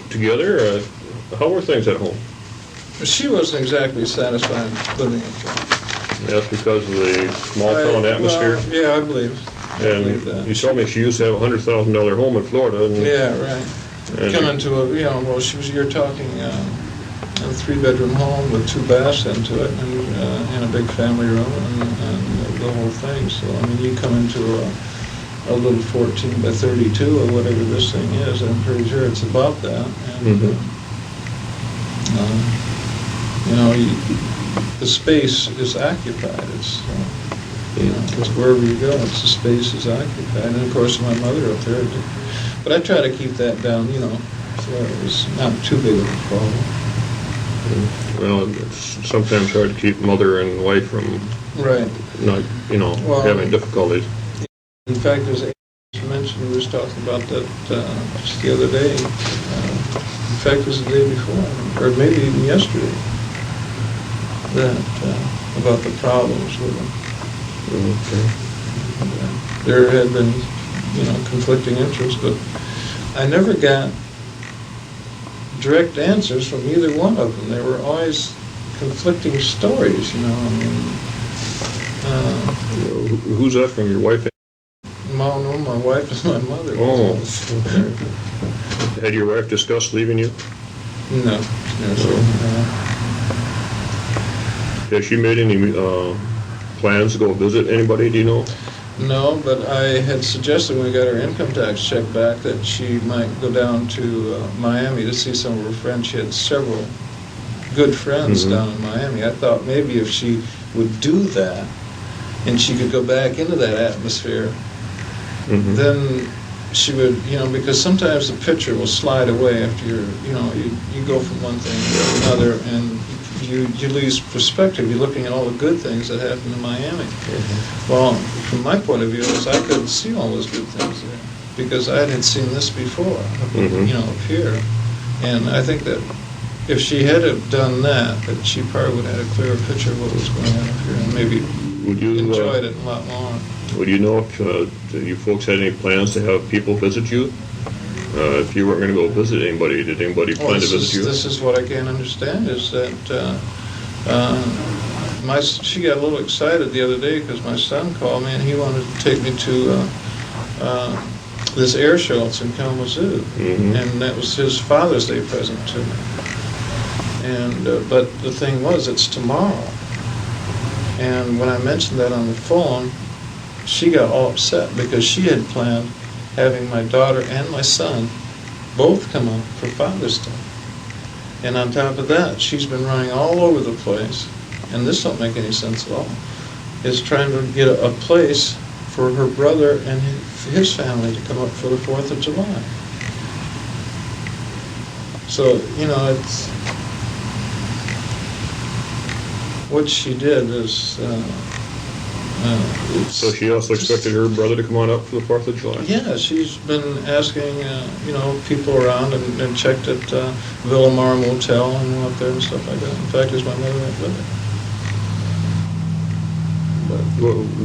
together? How were things at home? She wasn't exactly satisfied living in Florida. That's because of the small town atmosphere? Well, yeah, I believe that. You told me she used to have a $100,000 home in Florida. Yeah, right. Coming to you're talking a 3-bedroom home with 2 baths into it, and a big family room, and the whole thing. So, you come into a little 14 by 32 or whatever this thing is, I'm pretty sure it's about that. And, the space is occupied. It's, because wherever you go, the space is occupied. And of course, my mother up there. But I try to keep that down, so it's not too big of a problem. Well, it's sometimes hard to keep mother and wife from not, having difficulties. In fact, as you mentioned, we was talking about that just the other day. In fact, it was the day before, or maybe even yesterday, that about the problems with them. Okay. There had been, conflicting interests, but I never got direct answers from either one of them. There were always conflicting stories, Who's that from, your wife? No, my wife is my mother. Oh. Had your wife discussed leaving you? No. Has she made any plans to go visit anybody, do you know? No, but I had suggested when we got our income tax check back that she might go down to Miami to see some of her friends. She had several good friends down in Miami. I thought maybe if she would do that and she could go back into that atmosphere, then she would, because sometimes the picture will slide away after you go from one thing to another, and you lose perspective. You're looking at all the good things that happened in Miami. Well, from my point of view, I couldn't see all those good things there because I had seen this before, Mhm. you know, up here. And I think that if she had have done that she probably would have had a clearer picture of what was going on up here and maybe Would you, enjoyed it a lot more. would you know if you folks had any plans to have people visit you? If you weren't going to go visit anybody, did anybody plan to visit you? This is what I can't understand is that she got a little excited the other day because my son called me and he wanted to take me to this air show. It's in Kalamazoo, and that was his Father's Day present to me. And but the thing was, it's tomorrow. And when I mentioned that on the phone, she got all upset because she had planned having my daughter and my son both come up for Father's Day. And on top of that, she's been running all over the place, and this don't make any sense at all, is trying to get a place for her brother and his family to come up for the 4th of July. So, you know, it's... What she did is... So she also expected her brother to come on up for the 4th of July? Yeah, she's been asking, you know, people around and checked at Villamar Motel and went up there and stuff like that. In fact, there's my mother went with her.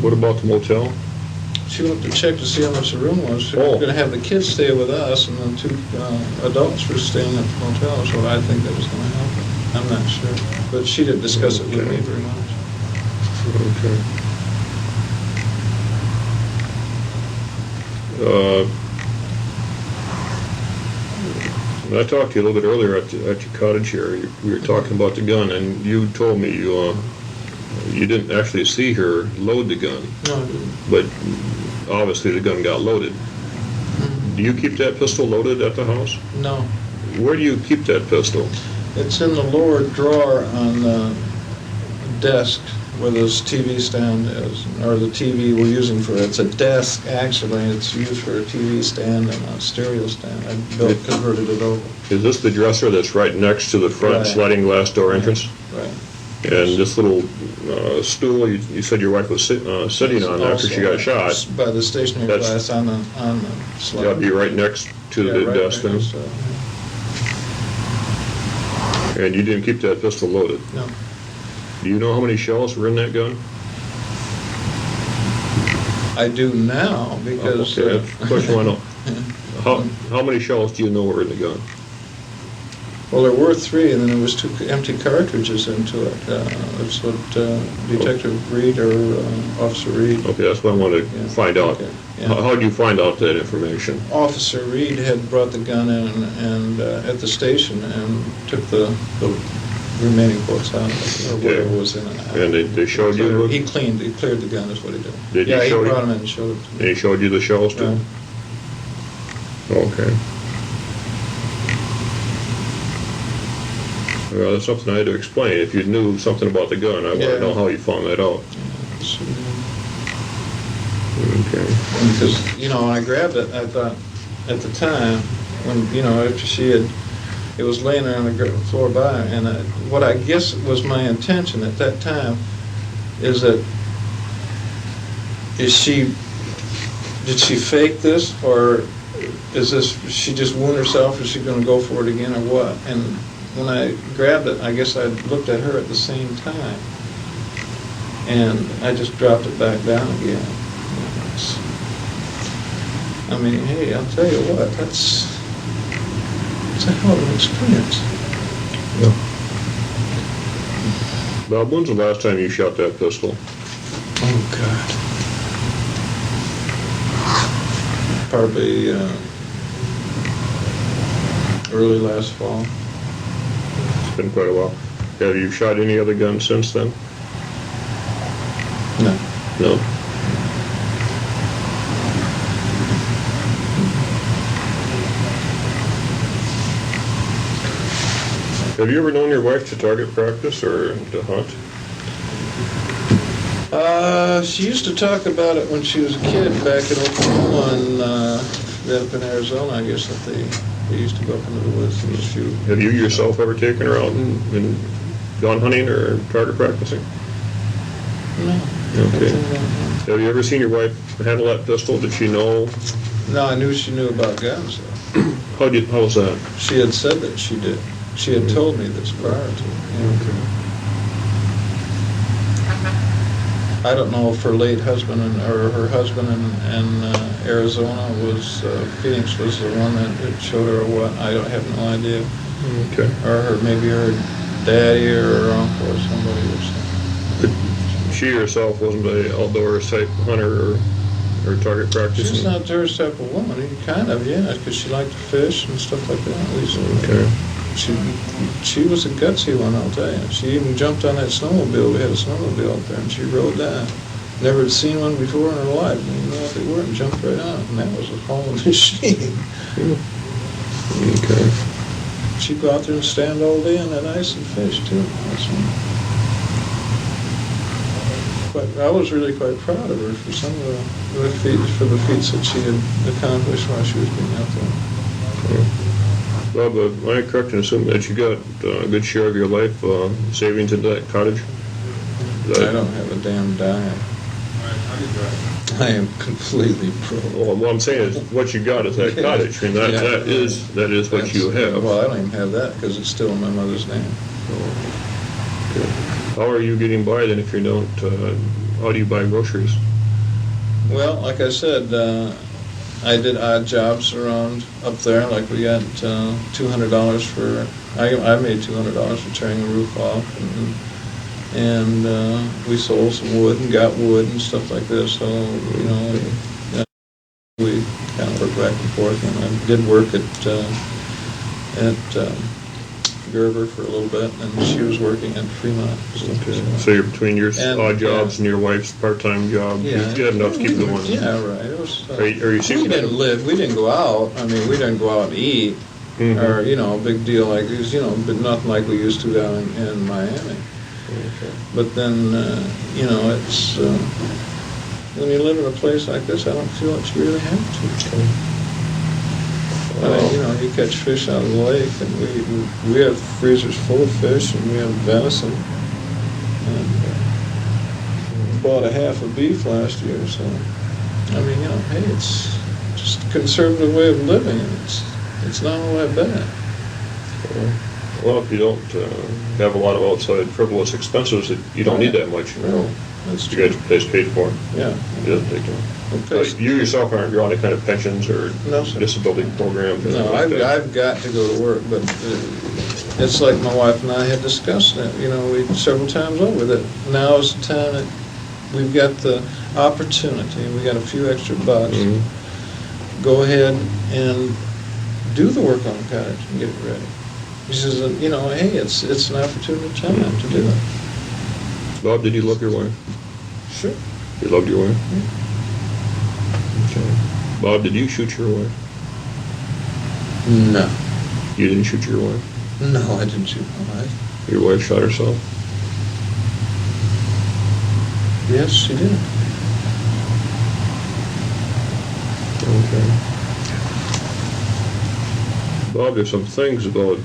What about the motel? She went to check to see how much the room was. She was going to have the kids stay with us, and then 2 adults were staying at the motel, so I think that was going to happen. I'm not sure. But she didn't discuss it with me very much. Okay. I talked to you a little bit earlier at your cottage here. We were talking about the gun, and you told me you didn't actually see her load the gun. No, I didn't. But obviously the gun got loaded. Do you keep that pistol loaded at the house? No. Where do you keep that pistol? It's in the lower drawer on the desk where this TV stand is, or the TV we're using for it. It's a desk, actually. It's used for a TV stand and a stereo stand. I converted it over. Is this the dresser that's right next to the front Right. sliding glass door entrance? Right. And this little stool, you said your wife was sitting on after she got shot. By the stationary That's- glass on the slide. That'd be right next to Yeah, the right desk then? next to it, And you didn't keep that pistol loaded? yeah. No. Do you know how many shells were in that gun? I do now because... Okay, that's the question I know. How many shells do you know were in the gun? Well, there were 3, and then there was 2 empty cartridges into it. That's what Detective Reed or Officer Reed... Okay, that's what I wanted to Yeah, find out. okay, yeah. How did you find out that information? Officer Reed had brought the gun in and at the station and took the remaining bullets out of it, or whatever was in it. And they showed you? He cleared the gun is what he did. Did he Yeah, show he you? brought them in and showed it to And me. he showed you the shells too? Right. Okay. Well, that's something I had to explain. If you knew something about the gun, I want Yeah. to know how you found that out. So, Okay. because, you know, when I grabbed it, I thought, at the time, when, you know, after it was laying there on the floor by her, and what I guess was my intention at that time is that, did she fake this, or she just wound herself, is she gonna go for it again, or what? And when I grabbed it, I guess I looked at her at the same time, and I just dropped it back down again. I mean, hey, I'll tell you what, it's a hell of an experience. Bob, when's the last time you shot that pistol? Oh, God. Probably early last fall. It's been quite a while. Have you shot any other guns since then? No. No. Have you ever known your wife to target practice or to hunt? She used to talk about it when she was a kid back in Oklahoma and up in Arizona, I guess, that they used to go up into the woods and shoot. Have you yourself ever taken her out and gone hunting or target practicing? No. Okay. Have you ever seen your wife handle that pistol? Did she know? No, I knew she knew about guns, though. How was that? She had said that she did. She had told me this prior to. I don't know if her late husband or her husband in Arizona was Phoenix was the one that showed her what. I don't have no idea. Okay. Or maybe her daddy or her uncle or somebody or something. She herself wasn't an outdoors type hunter or target practice? She's not Terry's type of woman. Kind of, yeah, because she liked to fish and stuff like that. At least Okay. She was a gutsy one, I'll tell you. She even jumped on that snowmobile. We had a snowmobile up there, and she rode that. Never had seen one before in her life. Didn't even know what they were, and jumped right on it. And that was a whole machine. Okay. She'd go out there and stand all day on that ice and fish, too. But I was really quite proud of her for some of the feats that she had accomplished while she was being out there. Bob, am I correct in assuming that you got a good share of your life savings into that cottage? I don't have a damn dime. I am completely broke. Well, what I'm saying is, what you got is that cottage. I mean, that is what you have. Well, I don't even have that because it's still in my mother's name. Okay. How are you getting by then if you don't? How do you buy groceries? Well, like I said, I did odd jobs around up there. Like we got $200 for. I made $200 for tearing the roof off, and we sold some wood and got wood and stuff like this. So we kind of worked back and forth. And I did work at Gerber for a little bit, and she was working at Fremont. Okay. So you're between your odd jobs and your wife's part-time job. Yeah. You had enough to keep going. Yeah, right. It was. Are you we didn't live. We didn't go out. I mean, we didn't go out and eat, or a big deal like this. But nothing like we used to down in Miami. Okay. But then, it's when you live in a place like this, I don't feel that you really have to. You catch fish out of the lake, and we have freezers full of fish, and we have venison. And bought a half a beef last year, so I mean, hey, it's just a conservative way of living, and it's not all that bad. Well, if you don't have a lot of outside frivolous expenses, you don't need that much. That's You get your place paid for. Yeah. It doesn't take long. You yourself aren't on any kind of pensions or disability programs? No, I've got to go to work, but it's like my wife and I had discussed that, several times over, that now is the time that we've got the opportunity, we got a few extra bucks, go ahead and do the work on the cottage and get it ready. He says, hey, it's an opportunity time to do it. Bob, did you love your wife? Sure. You loved your wife? Okay. Bob, did you shoot your wife? No. You didn't shoot your wife? No, I didn't shoot my wife. Your wife shot herself? Yes, she did. Okay. Bob, there's some things about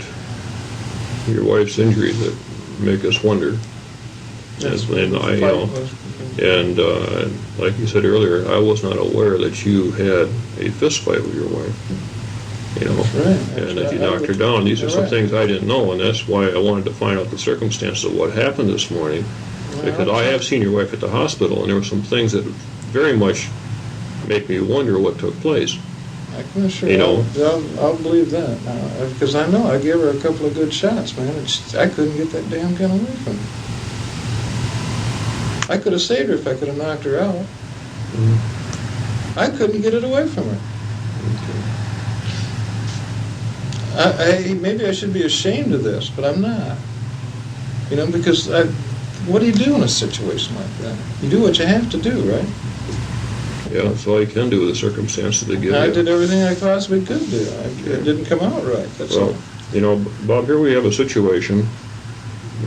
your wife's injury that make us wonder. Yes. And like you said earlier, I was not aware that you had a fist fight with your wife. That's right. And that you knocked her down. These are some things I didn't know, and that's why I wanted to find out the circumstances of what happened this morning. Because I have seen your wife at the hospital, and there were some things that very much make me wonder what took place. I can assure you, I'll believe that because I know I gave her a couple of good shots, man. I couldn't get that damn gun away from her. I could have saved her if I could have knocked her out. I couldn't get it away from her. Maybe I should be ashamed of this, but I'm not. Because what do you do in a situation like that? You do what you have to do, right? Yeah, that's all you can do with the circumstances they give you. I did everything I possibly could do. It didn't come out right, that's all. Bob, here we have a situation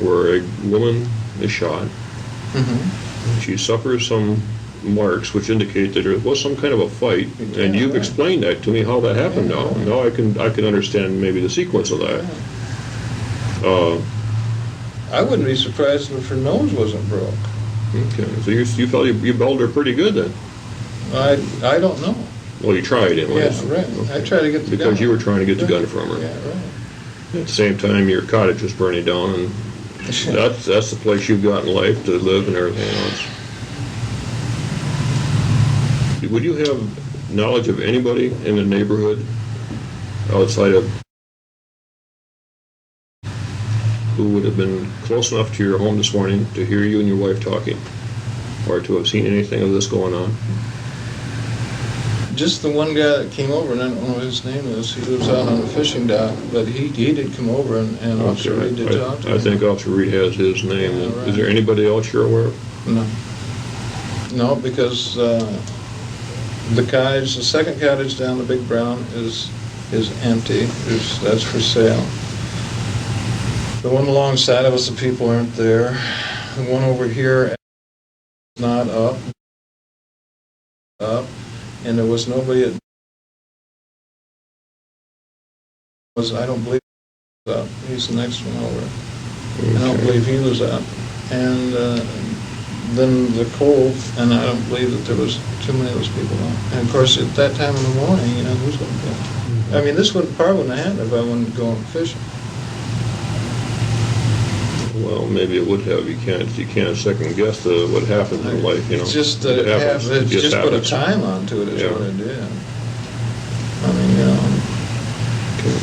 where a woman is shot. She suffers some marks which indicate that there was some kind of a fight, and you've explained that to me how that happened now. Now I can understand maybe the sequence of that. I wouldn't be surprised if her nose wasn't broke. Okay, so you felt you belled her pretty good then? I don't know. Well, you tried anyways. Yeah, right. Okay. I tried to get the gun. Because you were trying to get the gun from her. Yeah, right. At the same time, your cottage was burning down, and that's the place you've got in life to live and everything else. Would you have knowledge of anybody in the neighborhood outside of who would have been close enough to your home this morning to hear you and your wife talking, or to have seen anything of this going on? Just the one guy that came over, and I don't know what his name is. He lives out on the fishing dock, but he did come over, and Officer Reed did talk to him. I think Officer Reed has his name. Yeah, right. Is there anybody else you're aware of? No, because the cottage, the second cottage down the Big Brown is empty. That's for sale. The one alongside of us, the people aren't there. The one over here is not up, and there was nobody at. I don't believe he was up. He's the next one over. I don't believe he was up, and then the Cove, and I don't believe that there was too many of those people on. And of course, at that time in the morning, who's going to go? I mean, this probably wouldn't have happened if I wouldn't go fishing. Well, maybe it would have. You can't second guess what happens in life. It's just that it just put a time onto it is what it did. I mean, Okay.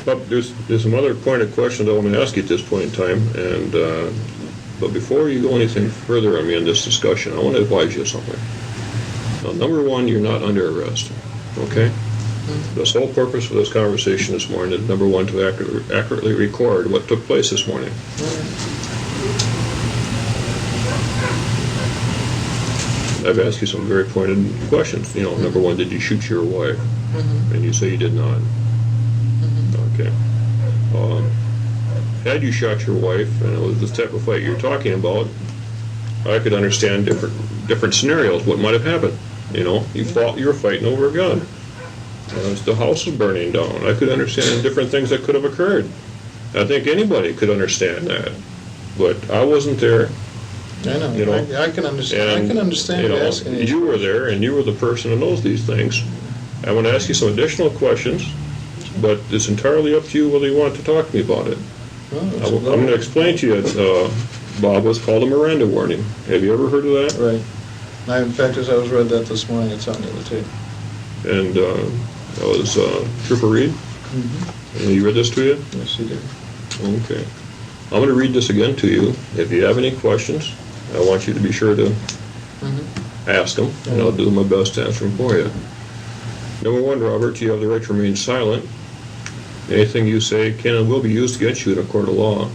But there's some other pointed questions I want to ask you at this point in time, and but before you go anything further on me in this discussion, I want to advise you of something. Now, number one, you're not under arrest, okay? The sole purpose of this conversation this morning is, number one, to accurately record what took place this morning. I've asked you some very pointed questions. Number one, did you shoot your wife? And you say you did not. Okay. Had you shot your wife, and it was this type of fight you're talking about, I could understand different scenarios, what might have happened. You were fighting over a gun. The house was burning down. I could understand different things that could have occurred. I think anybody could understand that, but I wasn't there. I know. I can understand. I can understand asking. You were there, and you were the person who knows these things. I want to ask you some additional questions, but it's entirely up to you whether you want to talk to me about it. I'm going to explain to you. Bob, was called a Miranda warning. Have you ever heard of that? Right. In fact, as I was read that this morning, it's on the other tape. And that was Trooper Reed? And he read this to you? Yes, he did. Okay. I'm going to read this again to you. If you have any questions, I want you to be sure to ask them, and I'll do my best to answer them for you. Number one, Robert, you have the right to remain silent. Anything you say can and will be used against you in a court of law.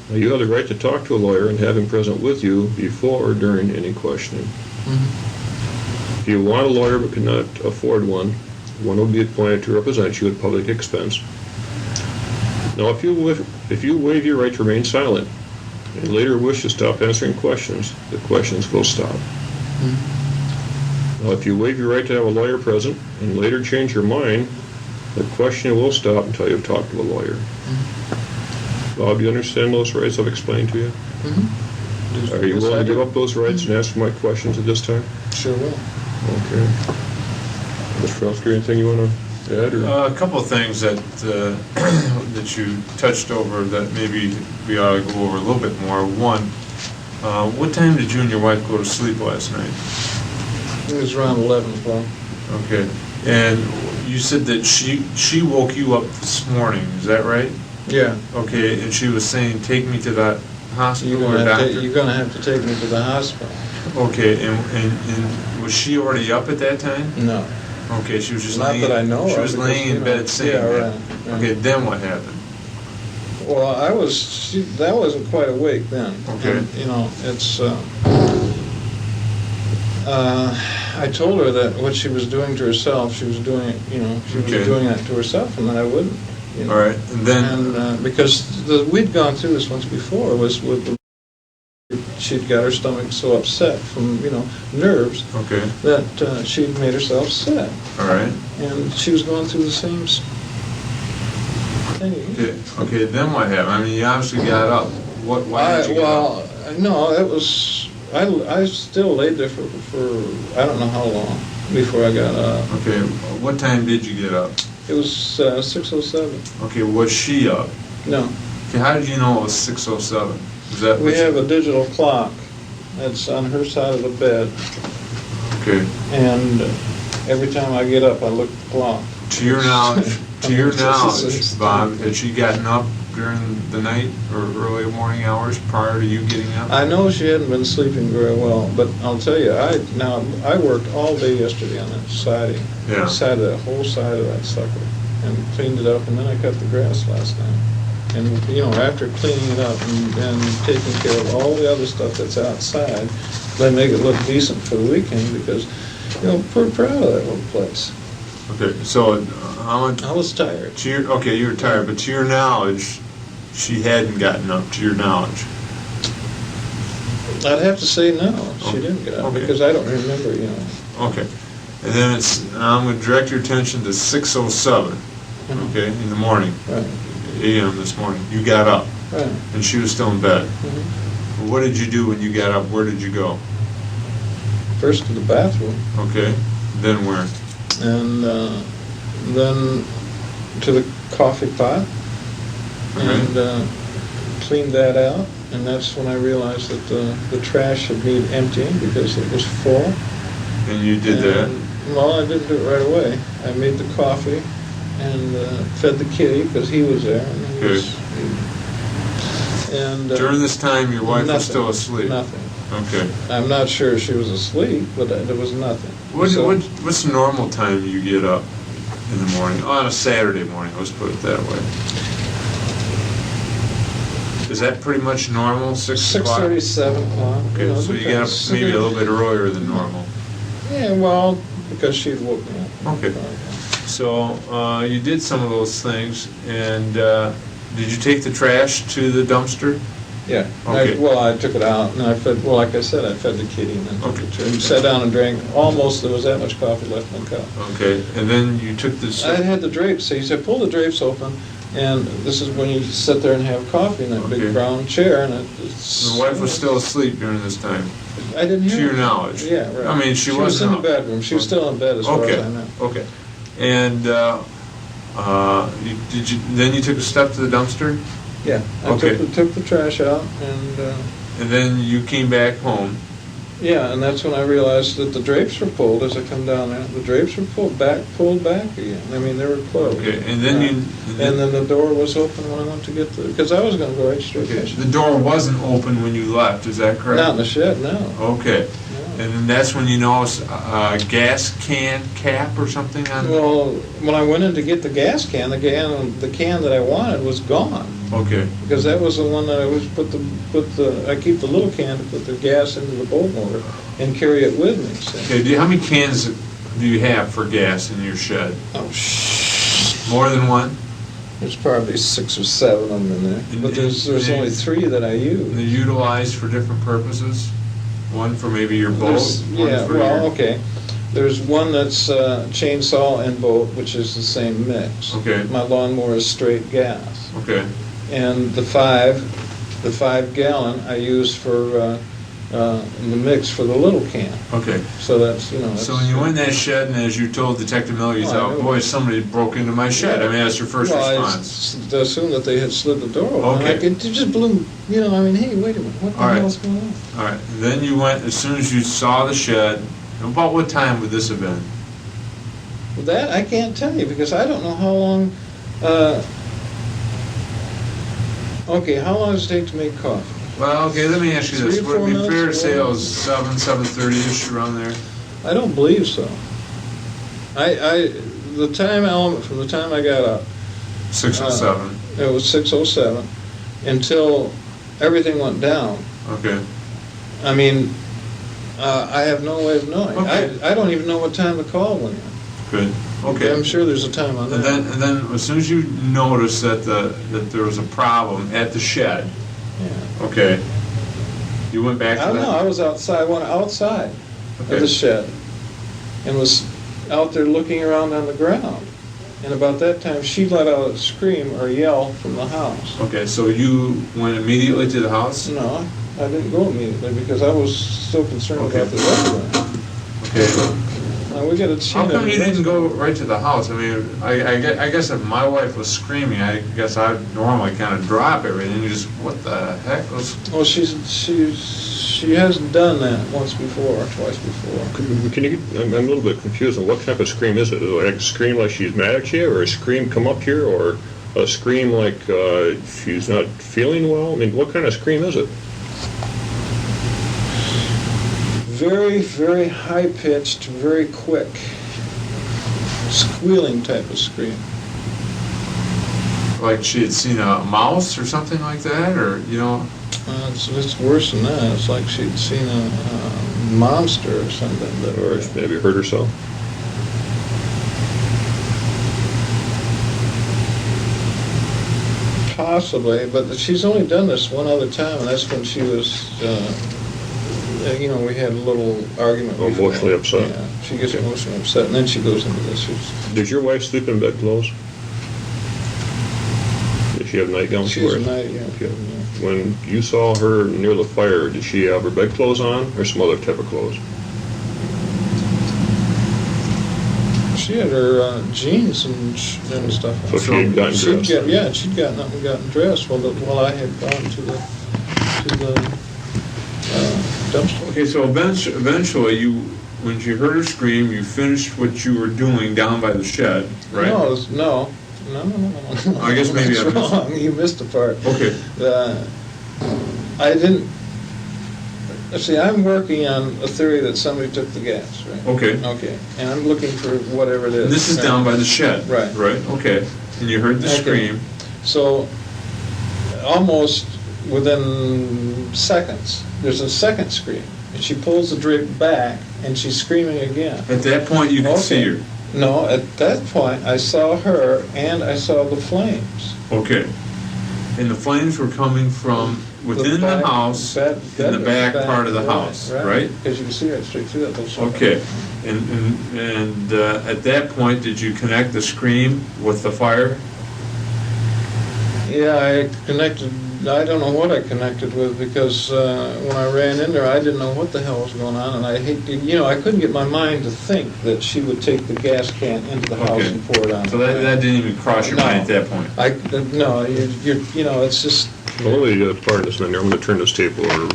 Now, you have the right to talk to a lawyer and have him present with you before or during any questioning. If you want a lawyer but cannot afford one, one will be appointed to represent you at public expense. Now, if you waive your right to remain silent and later wish to stop answering questions, the questions will stop. Now, if you waive your right to have a lawyer present and later change your mind, the questioning will stop until you've talked to a lawyer. Bob, you understand those rights I've explained to you? Are you willing to give up those rights and answer my questions at this time? Sure will. Okay. Mr. Foster, anything you want to add? A couple of things that that you touched over that maybe we ought to go over a little bit more. One, what time did you and your wife go to sleep last night? It was around 11 o'clock. Okay. And you said that she woke you up this morning, is that right? Yeah. Okay, and she was saying, take me to the hospital or doctor? You're going to have to take me to the hospital. Okay, and was she already up at that time? No. Okay, she was just Not laying. that I know of. She was laying in bed saying that. Right. Okay, then what happened? Well, that wasn't quite awake then. Okay. And, it's. I told her that what she was doing to herself, she was doing it. She was doing that to herself, and that I wouldn't. All right, and then. And because we'd gone through this once before, was with she'd got her stomach so upset from nerves. Okay. That she'd made herself sick. All right. And she was going through the same thing. Okay. Then what happened? I mean, you obviously got up. Why did you get up? No, it was, I still laid there for I don't know how long before I got up. Okay, what time did you get up? It was 6:07. Okay, was she up? No, Okay, how did you know it was 6:07? Was that we what have a digital clock that's on her side of the bed, Okay, and every time I get up, I look at the clock. to your knowledge, It's Bob, had she gotten up during the night or early morning hours prior to you getting up? I know she hadn't been sleeping very well, but I'll tell you, I worked all day yesterday on that siding. Yeah. Side of that whole side of that sucker, and cleaned it up, and then I cut the grass last night. And, you know, after cleaning it up and taking care of all the other stuff that's outside, I make it look decent for the weekend because, you know, pretty proud of that little place. Okay, so how much, I was tired. okay, you were tired, but to your knowledge, she hadn't gotten up, to your knowledge. I'd have to say no, she Okay. didn't get up, Okay. because I don't remember, you know. Okay, and then I'm gonna direct your attention to 6:07, Mhm. okay, in the morning, Right, AM this morning. You got up, right. and she was still in bed. Mhm. What did you do when you got up? Where did you go? First to the bathroom, Okay, then where? and then to the coffee pot, and cleaned that out, and that's when I realized that the trash had needed emptying because it was full. And you did that? And, well, I didn't do it right away. I made the coffee and fed the kitty because he was there. And he was, and During this time, your wife was nothing, still asleep? Nothing. Okay. I'm not sure she was asleep, but there was nothing. So- What's the normal time you get up in the morning? On a Saturday morning, let's put it that way. Is that pretty much normal, 6 o'clock? 6:30, 7 o'clock. Okay, you know, so you get up depends. maybe a little bit earlier than normal. Yeah, well, because she'd woke me up. Okay. So you did some of those things, and did you take the trash to the dumpster? Yeah. Okay. I took it out, and I fed, well, like I said, I fed the kitty, and then took Okay. it to her. And sat down and drank, almost, there was that much coffee left in the cup. Okay, and then you took the... I had the drapes, so he said, pull the drapes open, and this is when you sit there and have coffee in that Okay. big brown chair, and it's... The wife was still asleep during this time, I didn't hear to your her. knowledge. Yeah, right. I mean, she was wasn't in up. the bedroom, she was still in bed as far as Okay, I know. okay. And then you took a step to the dumpster, Yeah, I Okay. took the trash out, and then you came back home. yeah, and that's when I realized that the drapes were pulled as I come down there. The drapes were pulled back again. I mean, they were closed. Okay, and then you... And then the door was open when I went to get the, because I was gonna go right straight Okay, fishing. the door wasn't open when you left, is that correct? Not in the shed, no. Okay, No. and then that's when you noticed a gas can cap or something on? Well, when I went in to get the gas can, the can that I wanted was gone. Okay, Because that was the one that I always I keep the little can to put the gas into the boat motor and carry it with me, see. okay, how many cans do you have for gas in your shed? Oh, More than one? there's probably 6 or 7 of them in there. But there's only 3 that I use. They're utilized for different purposes? One for maybe your boat? There's- one Yeah, for well, your- okay. There's one that's chainsaw and boat, which is the same mix. Okay. My lawnmower is straight gas. Okay, And the 5 gallon I use for the mix for the little can. okay. So that's, you know. So when you went in that shed, and as you told Detective Miller, you Oh, I thought, knew. boy, somebody broke into my shed. I mean, that's your first Well, I response. assumed that they had slid the door open. Okay. It just blew, you know, I mean, hey, wait a minute, what the All right. hell's going on? All right, then you went, as soon as you saw the shed, about what time would this have been? Well, that I can't tell you because I don't know how long. Okay, how long does it take to make coffee? Well, okay, let me ask you this. 3 or Would it 4 be minutes fair to or say it what? was 7:30-ish around there? I don't believe so. The time element from the time I got up, 6:07. it was 6:07 until everything went down. Okay, I mean, I have no way of knowing. Okay. I don't even know what time the call went in. good, okay. I'm sure there's a time on And that. then, as soon as you noticed that there was a problem at the shed, Yeah. okay, you went back I to don't know, I that? was outside, went outside of Okay. the shed and was out there looking around on the ground. And about that time, she let out a scream or yell from the house. Okay, so you went immediately to the house? No, I didn't go immediately because I was still concerned Okay. about the restaurant. Okay. We got a How come you didn't go right to the house? I mean, I guess if my wife was screaming, I guess I'd normally kind of drop everything and just, what the heck was... Well, she hasn't done that once before, or twice before. Can you, I'm a little bit confused on what type of scream is it? Is it like a scream like she's mad at you, or a scream come up here, or a scream like she's not feeling well? I mean, what kind of scream is it? Very, very high-pitched, very quick, squealing type of scream. Like she had seen a mouse or something like that, or, you know? It's worse than that. It's like she'd seen a monster or something. Or maybe hurt herself? Possibly, but she's only done this one other time, and that's when she was, we had a little argument. before. Emotionally upset. Yeah, she gets emotionally upset, and then she goes into this. Does your wife sleep in bedclothes? Does she have nightgowns she She's a wears? night, yeah. Okay. When you saw her near the fire, did she have her bedclothes on or some other type of clothes? She had her jeans and stuff on. So she had gotten dressed? She'd gotten up and gotten dressed while I had gone to the dumpster. Okay, so eventually you, when you heard her scream, you finished what you were doing down by the shed, right? No. I guess maybe That's I missed wrong. You missed the part. Okay. I didn't. See, I'm working on a theory that somebody took the gas, right? Okay. Okay, and I'm looking for whatever it is. And this is right? down by the shed? Right. Right, okay. And you heard the Okay. scream? So, almost within seconds, there's a second scream, and she pulls the drape back, and she's screaming again. At that point, you could see her? No, at that point, I saw her, and I saw the flames. Okay. And the flames were coming from within the house, in the back part of the house, right? Because you can see right straight through that little circle. Okay. And at that point, did you connect the scream with the fire? Yeah, I connected, I don't know what I connected with, because when I ran in there, I didn't know what the hell was going on, and I hate to, I couldn't get my mind to think that she would take the gas can into the house Okay. and pour it on. So that didn't even cross your No. mind at that point? No, it's just, Well, let me part this in there. I'm going to turn this tape over.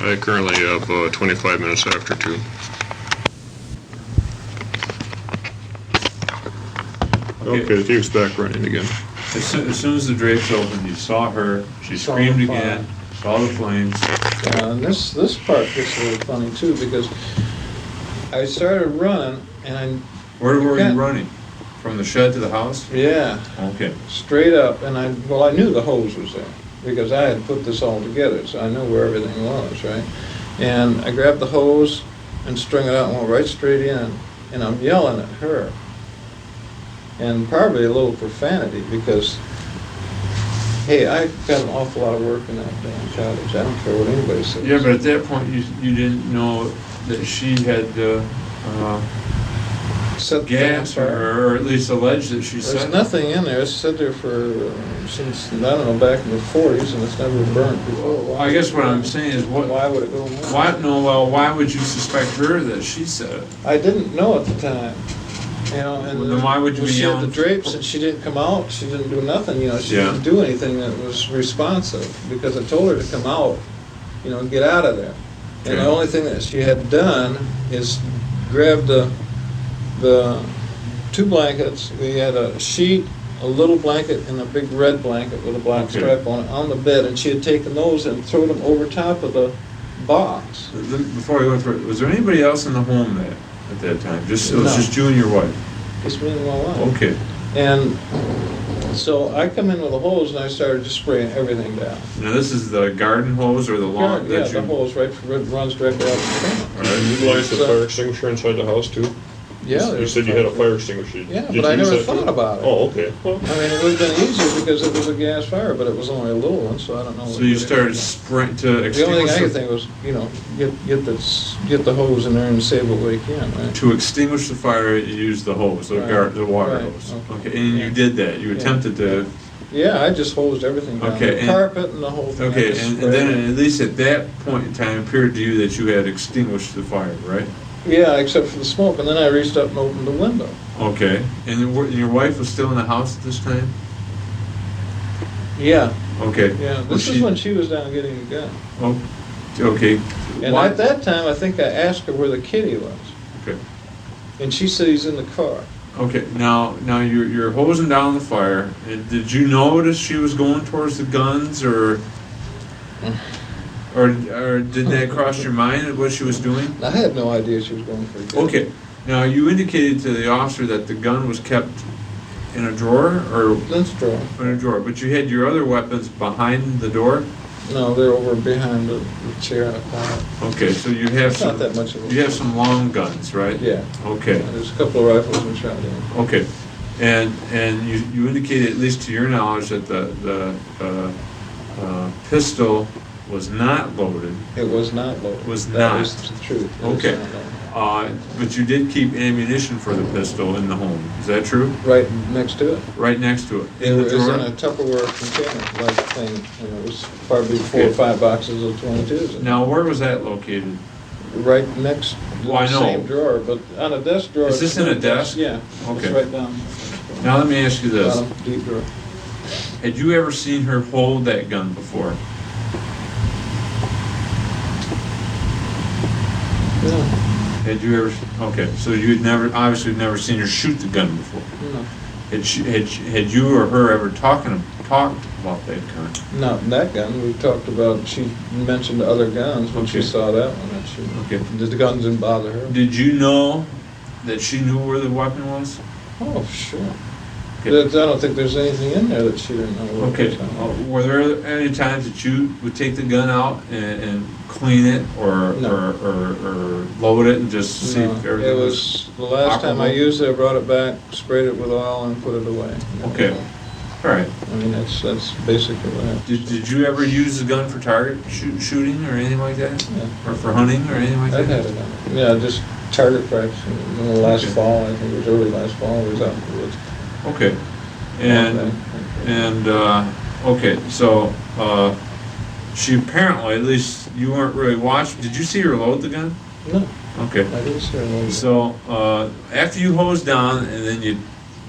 I currently have 25 minutes after 2. Okay, the tape's back running again. As soon as the drapes opened, you saw her, she Saw screamed the again, saw the flames. and this part gets a little funny too, because I started running, and Where were Yeah. you running? From the shed to the house? yeah, Okay. straight up, and I knew the hose was there, because I had put this all together, so I knew where everything was, right? And I grabbed the hose and strung it out and went right straight in, and I'm yelling at her. And probably a little profanity, because, hey, I got an awful lot of work in that damn cottage. I don't care what anybody says. Yeah, but at that point, you didn't know that she had Set the gas, damn fire. or at least alleged that she There's said. nothing in there. It's sat there for, since, I don't know, back in the 40s, and it's never burnt before. I guess what I'm saying is, Why would it go more? why would you suspect her that she said it? I didn't know at the time. And Well, then why would you when be she had the yelling? drapes and she didn't come out, she didn't do nothing, she Yeah. didn't do anything that was responsive, because I told her to come out, get out of there. And the Okay. only thing that she had done is grab the two blankets. We had a sheet, a little blanket, and a big red blanket with a black Okay. stripe on it on the bed, and she had taken those and thrown them over top of the box. Before I go through, was there anybody else in the home at that time? It was No. just you and your wife? Just me and my wife. Okay. And so I come in with a hose and I started just spraying everything down. Now, this is the garden hose or the lawn Yeah, that you... the hose runs directly out of the All right, utilize the fire extinguisher inside the house too? Yeah, You there's said you had a fire extinguisher. Yeah, Did but I you use never that too? thought about it. Oh, okay. Well, I mean, it would have been easier because it was a gas fire, but it was only a little one, so I don't know. So what you it is. started sprint to The only extinguish thing I could the, think was, you know, get the hose in there and save what we can, right? to extinguish the fire, you used the hose, Right. the water Right. hose. Okay. Okay, and Yeah. you did that. You Yeah. attempted to. Yeah, I just hosed everything down. Okay, The and- carpet and the whole thing. I Okay, just and sprayed then it. at least at that point in time, it appeared to you that you had extinguished the fire, right? Yeah, except for the smoke, and then I reached up and opened the window. Okay, and your wife was still in the house at this time? Yeah, Okay. yeah. Was This is she- when she was down getting a gun. Oh, okay. And Why- at that time, I think I asked her where the kitty was, Okay. and she said he's in the car. Okay, now you're hosing down the fire, and did you notice she was going towards the guns, or did that cross your mind what she was doing? I had no idea she was going for a gun. Okay, now you indicated to the officer that the gun was kept in a drawer, or Let's draw. in a drawer, but you had your other weapons behind the door? No, they're over behind the chair in the corner. Okay, so you have It's not some, that much of a... you have some long guns, right? Yeah. Okay. There's a couple of rifles and shotguns. Okay, and you indicated, at least to your knowledge, that the pistol was not loaded, It was not loaded. Was That not. was the truth. It was Okay. not loaded. but you did keep ammunition for the pistol in the home. Is that true? Right next to it. Right next to it, It in the was in drawer? a Tupperware container, like thing, and it was probably 4 or Okay. 5 boxes of 22s. in it. Now, where was that located? Right next to Well, I the know. same drawer, but on a desk drawer. Is this in a desk? Yeah. Okay. It's right down. Now, let me ask you this. Bottom deep drawer. Had you ever seen her hold that gun before? No, Had you ever, okay, so you'd never, obviously never seen her shoot the gun before. no. Had you or her ever talked about that gun? Not that gun. We talked about, she mentioned other guns when she Okay. saw that one, and she, Okay. the guns didn't bother her. Did you know that she knew where the weapon was? Oh, sure. Okay. I don't think there's anything in there that she didn't know what Okay, was on. were there any times that you would take the gun out and clean it, or No. or load it and just see if No, everything it was? was, the last time I operable? used it, I brought it back, sprayed it with oil and put it away. Okay. All right. I mean, that's basically what happened. Did you ever use the gun for target shooting or anything like that? Yeah. Or for hunting or anything like I've that? had it on. Yeah, just target practice. In the last Okay. fall, I think it was early last fall, I was out in the woods. Okay. Okay, so she apparently, at least you weren't really watching. Did you see her load the gun? No, Okay. I didn't see her load it. So after you hosed down, and then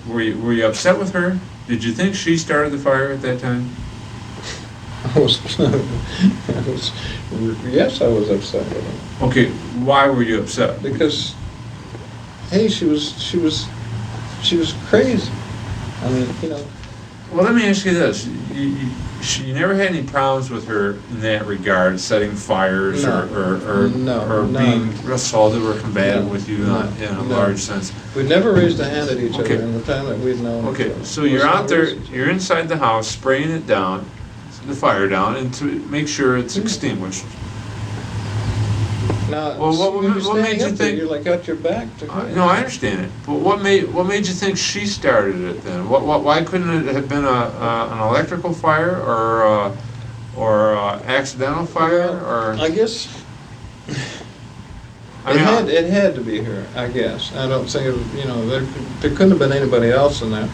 were you upset with her? Did you think she started the fire at that time? Yes, I was upset with her. Okay, why were you upset? Because, hey, she was crazy. I mean, you know, Well, let me ask you this: you never had any problems with her in that regard, setting fires No. or No, being none. assaultive or combative No, with you no, in a no. large sense. we'd never raised a hand at each Okay. other in the time that we'd known. each Okay, other. so There you're was out no there, reason. you're inside the house, spraying it down, the fire down, and to make sure it's Mm-hmm. extinguished. Now, Well, what you're made standing you up there, think- You're like got your back to her. No, I understand it, but what made you think she started it then? Why couldn't it have been an electrical fire or accidental fire or? I guess I mean, it had to be her. I guess. I don't think there couldn't have been anybody else in there.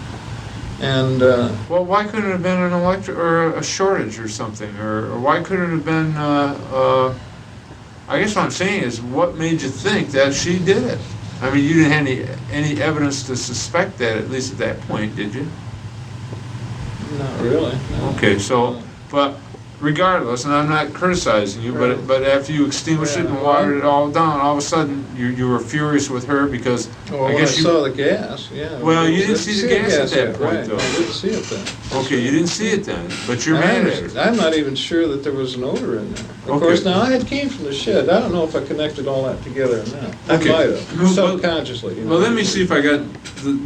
And well, why couldn't it have been an electric or a shortage or something, or why couldn't it have been? I guess what I'm saying is, what made you think that she did it? I mean, you didn't have any evidence to suspect that, at least at that point, did you? not really. No. Okay, so, but regardless, and I'm not criticizing you, Right. but after you extinguished it and Yeah. watered it all down, all of a sudden you were furious with her because Well, I when I guess you. saw the gas, yeah. Well, you didn't see the gas at that yet, point, right. though. I didn't see it then. Okay, you didn't see it then, but you're mad at her. I'm not even sure that there was an odor in there. Of Okay. course, now I had came from the shed. I don't know if I connected all that together or not. I Okay. might Well, have, subconsciously. Well, let me see if I got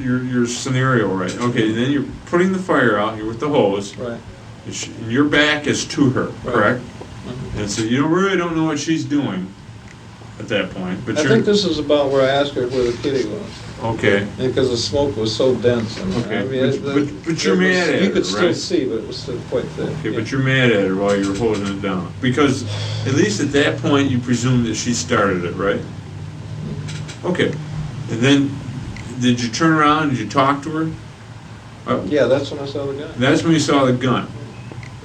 your scenario right. Okay, then you're putting the fire out, you're with the hose, Right. and your back is to her, Right. correct? Mhm. And so you really don't know what she's doing at that point, but I you're, think this is about where I asked her where the kitty was, okay, because the smoke was so dense. I mean, Okay, I mean, but you're mad at you her, could still right? see, but it was still quite thick. okay, yeah. but you're mad at her while you're holding it down. Because at least at that point, you presume that she started it, right? Okay, and then, did you turn around, did you talk to her? Yeah, that's when I saw the gun. That's when you saw the gun.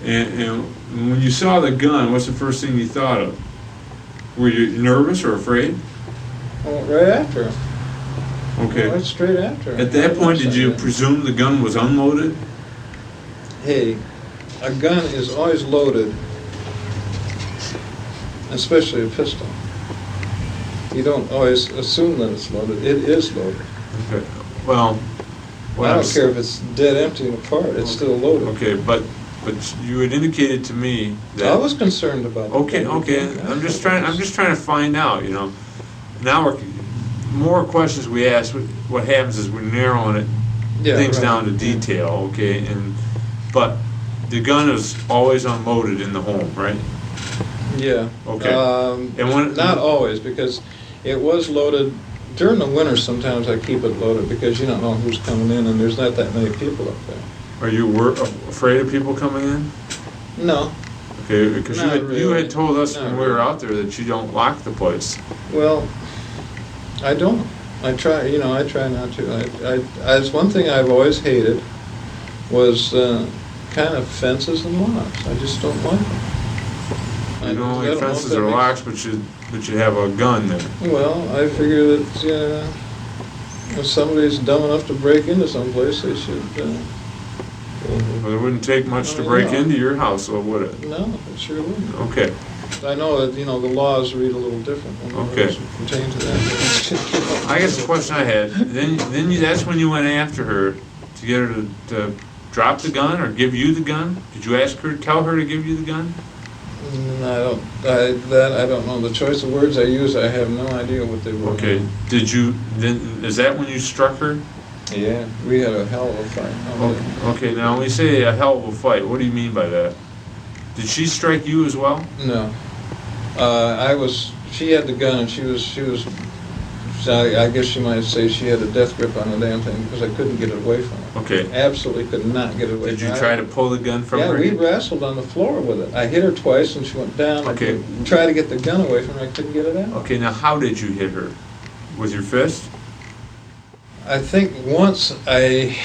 And when you saw the gun, what's the first thing you thought of? Were you nervous or afraid? I went right after her. I Okay. went straight after her. At that point, did you presume the gun was unloaded? Hey, a gun is always loaded, especially a pistol. You don't always assume that it's loaded. It is loaded. Okay. Well, I don't care if it's dead empty and apart, it's still loaded. Okay, but you had indicated to me that. I was concerned about that. Okay, I'm just trying to find out, you know. Now more questions we ask, what happens is we're narrowing it, things right. down to detail, okay? But the gun is always unloaded in the home, right? Yeah. Okay. And when Not always, because it was loaded during the winter. Sometimes I keep it loaded because you don't know who's coming in, and there's not that many people up there. Are you afraid of people coming in? No. Okay, because Not you had really. told us Not when we were really. out there that you don't lock the place. Well, I don't. I try. I try not to. That's one thing I've always hated was kind of fences and locks. I just don't like them. You don't I like don't know if fences that or makes- locks, but you have a gun there. Well, I figure that if somebody's dumb enough to break into someplace, they should. Well, it wouldn't take much to break into your house, so would it? No, it sure wouldn't. Okay. I know that the laws read a little different when Okay. they pertain to that. I guess the question I had, that's when you went after her to get her to drop the gun or give you the gun? Did you tell her to give you the gun? I don't know. The choice of words I use, I have no idea what they were. Okay. Is that when you struck her? Yeah, we had a hell of a fight. Okay, now when we say a hell of a fight, what do you mean by that? Did she strike you as well? No. She had the gun, and she was, I guess you might say she had a death grip on the damn thing, because I couldn't get it away from her. Okay. Absolutely could not get it away Did from you her. try to pull the gun from Yeah, her? we wrestled on the floor with it. I hit her twice, and she went down. Okay. I tried to get the gun away from her, I couldn't get it out. Okay, now how did you hit her? With your fist? I think once I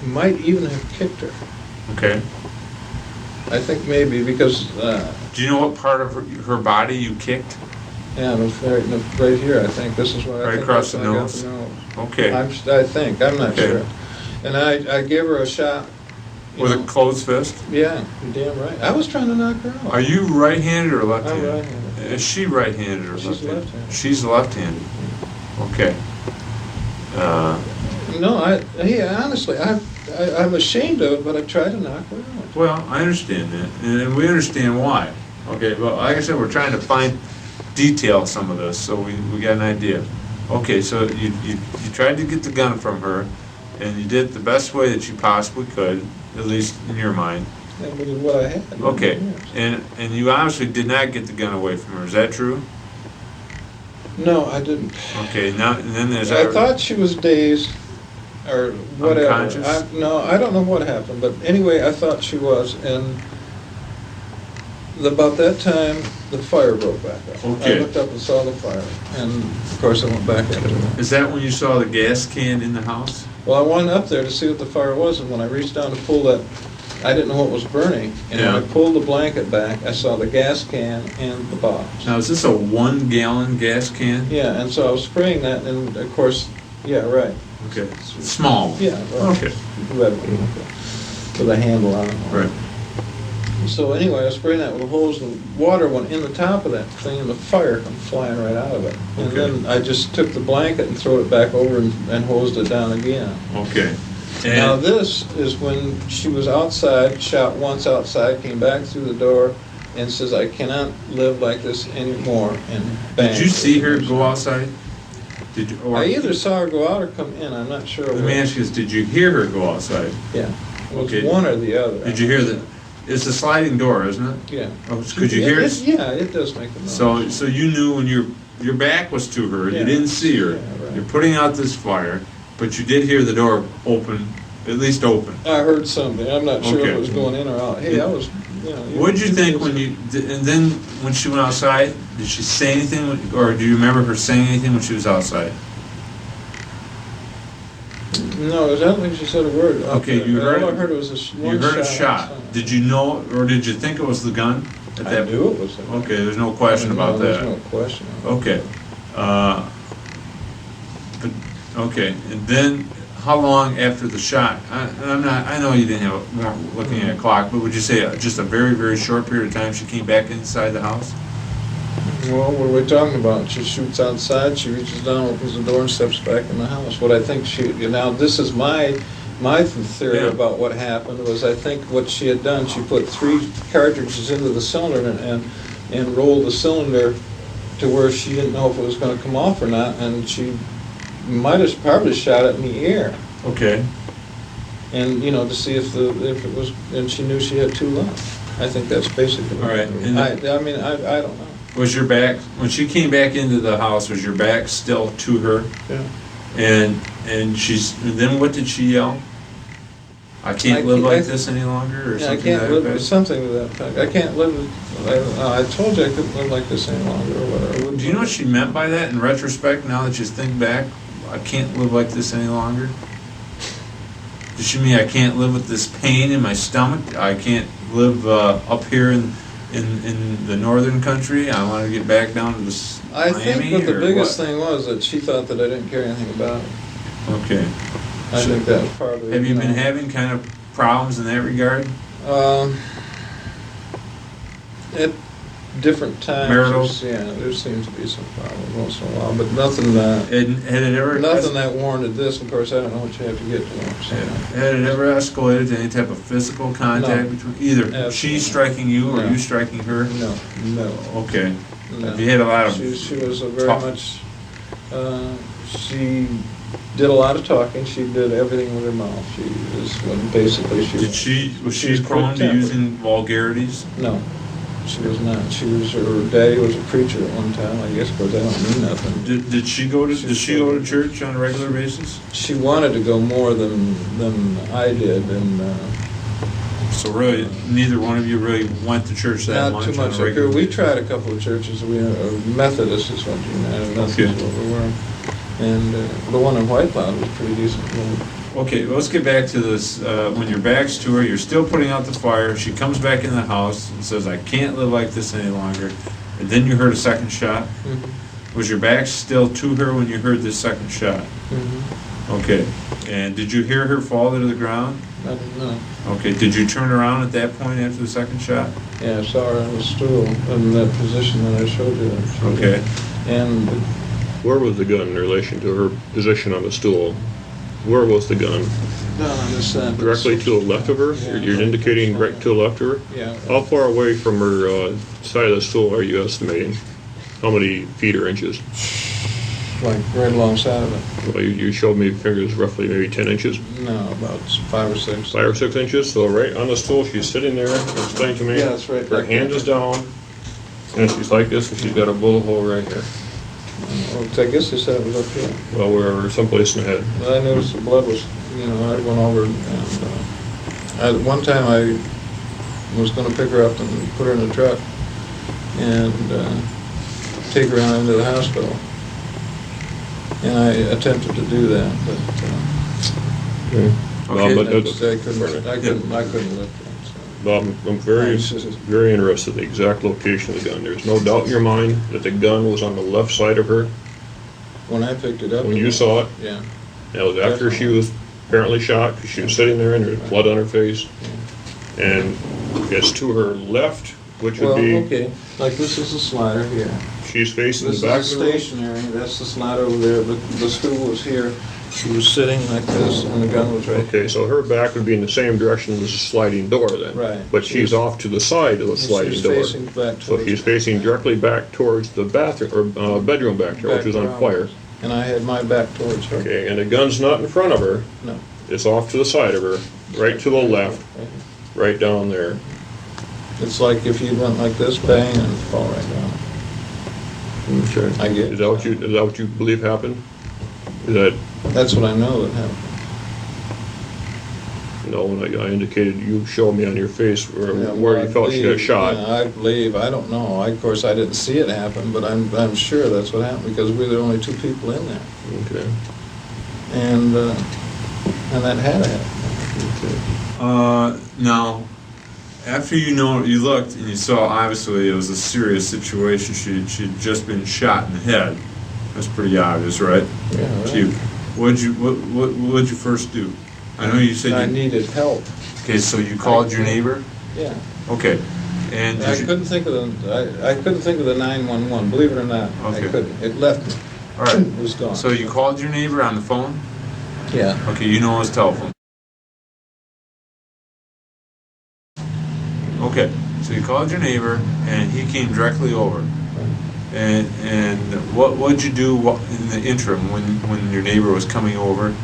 might even have kicked her. Okay. I think maybe because, Do you know what part of her body you kicked? yeah, it was right here, I think. This is what I Right think across that's the when I got nose? the nose. Okay. I think, I'm not Okay. sure. And I gave her a shot. you With a know. closed fist? Yeah, you're damn right. I was trying to knock her out. Are you right-handed or I'm left-handed? right-handed. Is she right-handed or She's left-handed? left-handed. She's left-handed. Okay. No, honestly, I'm ashamed of it, but I tried to knock her out. Well, I understand that, and we understand why. Okay, well, like I said, we're trying to detail some of this, so we got an idea. Okay, so you tried to get the gun from her, and you did it the best way that you possibly could, at least in your mind. That was what I had. Okay, Yes. and you obviously did not get the gun away from her. Is that true? No, I didn't. Okay, now and then there's. I thought she was dazed, or whatever. Unconscious? I don't know what happened, but anyway, I thought she was, and about that time, the fire broke back up. Okay. I looked up and saw the fire, and of course I went back into it. Is that when you saw the gas can in the house? Well, I went up there to see what the fire was, and when I reached down to pull that, I didn't know what was burning, and Yeah. when I pulled the blanket back, I saw the gas can and the box. Now, is this a 1-gallon gas can? Yeah, and so I was spraying that, and of course, yeah, right. Okay. Small. Yeah, right. Okay. Red one, okay. With a handle on it. Right. So anyway, I was spraying that with a hose, and water went in the top of that thing, and the fire come flying right out of it. And Okay. then I just took the blanket and threw it back over and hosed it down again. Okay. Now And this is when she was outside, shot once outside, came back through the door, and says, "I cannot live like this anymore," and bang. did you see her go outside? Did you? Or, I either saw her go out or come in, I'm not sure. Let me ask you this: did you hear her go outside? Yeah, it was Okay. one or the other. Did you hear the? It's a sliding door, isn't it? Yeah. Oh, could you hear it? Yeah, it does make a noise. So you knew when your back was to her, Yeah. you didn't see her, Yeah, right. you're putting out this fire, but you did hear the door open, at least open. I heard something. I'm not sure if Okay. it was going in or out. Hey, I was, you know. What did you think when you, and then when she went outside, did she say anything, or do you remember her saying anything when she was outside? No, I don't think she said a word. Okay, you heard- All I heard was one You heard a shot. shot. outside. Did you know, or did you think it was the gun at I that? knew it was. A, Okay, there's no question about There's that. no question. Okay. But, okay, and then how long after the shot? I know you didn't have, weren't looking at a clock, but would you say just a very, very short period of time she came back inside the house? Well, what are we talking about? She shoots outside, she reaches down, opens the door, and steps back in the house. What I think now this is my theory Yeah. about what happened was I think what she had done, she put 3 cartridges into the cylinder and rolled the cylinder to where she didn't know if it was going to come off or not, and she might have probably shot it in the air, Okay. and to see if it was, and she knew she had 2 left. I think that's basically. All right, and I mean, I don't know. Was your back, when she came back into the house, was your back still to her? Yeah. And then what did she yell? I can't live like this any longer, or Yeah, I something can't like live that? with something to that effect. I can't live with, I told you I couldn't live like this any longer, or whatever. Do you know what she meant by that in retrospect, now that you think back? I can't live like this any longer? Does she mean I can't live with this pain in my stomach? I can't live up here in the northern country? I want to get back down to this I Miami, think that the or biggest what? thing was that she thought that I didn't care anything about it. Okay. I So, think that was part of it. have you been having kind of problems in that regard? At different times. Marital? There seems to be some problems once in a while, but nothing Had it ever nothing that warranted this. Of course, I don't know what you have to get to. So. Had it ever escalated to any type of physical contact No. between either Absolutely. she striking you or No. you striking her? No. Okay. No. Have you had a lot of She was a very talk- much. She did a lot of talking. She did everything with her mouth. She was basically she. was she was prone to quick-tempered. using vulgarities? No, she was not. Her daddy was a preacher at one time. I guess, but that don't mean nothing. Did she go to church on a regular basis? She wanted to go more than I did, and So really, neither one of you really went to church that not much too much on a up regular here. We basis? tried a couple of churches. We Methodist is what you know. That's Okay. what we were. And the one in White Cloud was pretty decent. Okay, well, let's get back to this. When your back's to her, you're still putting out the fire. She comes back in the house and says, "I can't live like this any longer." And then you heard a second shot. Was your back still to her when you heard this second shot? Okay. And did you hear her fall to the ground? I didn't know. Okay. Did you turn around at that point after the second shot? Yeah, I saw her on the stool in that position that I showed you. Okay. And Where was the gun in relation to her position on the stool? Where was the gun? down on this side. Directly to the left of her? You're indicating right to the left of her? Yeah. How far away from her side of the stool are you estimating? How many feet or inches? Like right alongside of it. Well, you showed me fingers roughly maybe 10 inches, No, about 5 or 6. 5 or 6 inches. So right on the stool, she's sitting there. Explain to me. Yeah, that's right. Her hand is down, and she's like this, and she's got a bullet hole right here. Well, I guess they said it was up here. Well, we're someplace in the head. But I noticed the blood was, I went over and at one time I was going to pick her up and put her in the truck and take her on into the hospital. And I attempted to do that, but Well, but I couldn't lift it. So. Bob, I'm very interested in the exact location of the gun. There's no doubt in your mind that the gun was on the left side of her When I picked it up. when you saw it. Yeah. That was after she was apparently shot, because she was sitting there and there was blood on her face. And it's to her left, which would Well, be, okay, like this is the slider here. she's facing This the back is of the room. stationary, that's the slider over there, the stool was here. She was sitting like this and the gun was right here. Okay, so her back would be in the same direction as the sliding door then. Right. But she's off to the side of the sliding She's door. facing back So towards she's facing directly back towards the bathroom, or bedroom back there, which is on fire. And I had my back towards her. Okay, and the gun's not in front of her. No. It's off to the side of her, right to the left, right down there. It's like if you went like this, bang, and fall right down. Okay. I guess. Is that what you believe happened? Is that, That's what I know that happened. when I indicated, you showed me on your face where Well, you felt she got shot. Yeah, I believe, I don't know. Of course, I didn't see it happen, but I'm sure that's what happened because we were the only two people in there. Okay. And that had to happen. Okay. Now, after you looked and you saw obviously it was a serious situation. She'd just been shot in the head. That's pretty obvious, right? Yeah, right. To you. What'd you first do? I know you said I you. needed help. Okay, so you called your neighbor. Yeah. Okay, and I couldn't think of the 911. Believe it or not, Okay. I couldn't. It left me. all right. It was gone. So you called your neighbor on the phone. Yeah. Okay, you know his telephone. Okay, so you called your neighbor and he came directly over. And what'd you do in the interim when your neighbor was coming over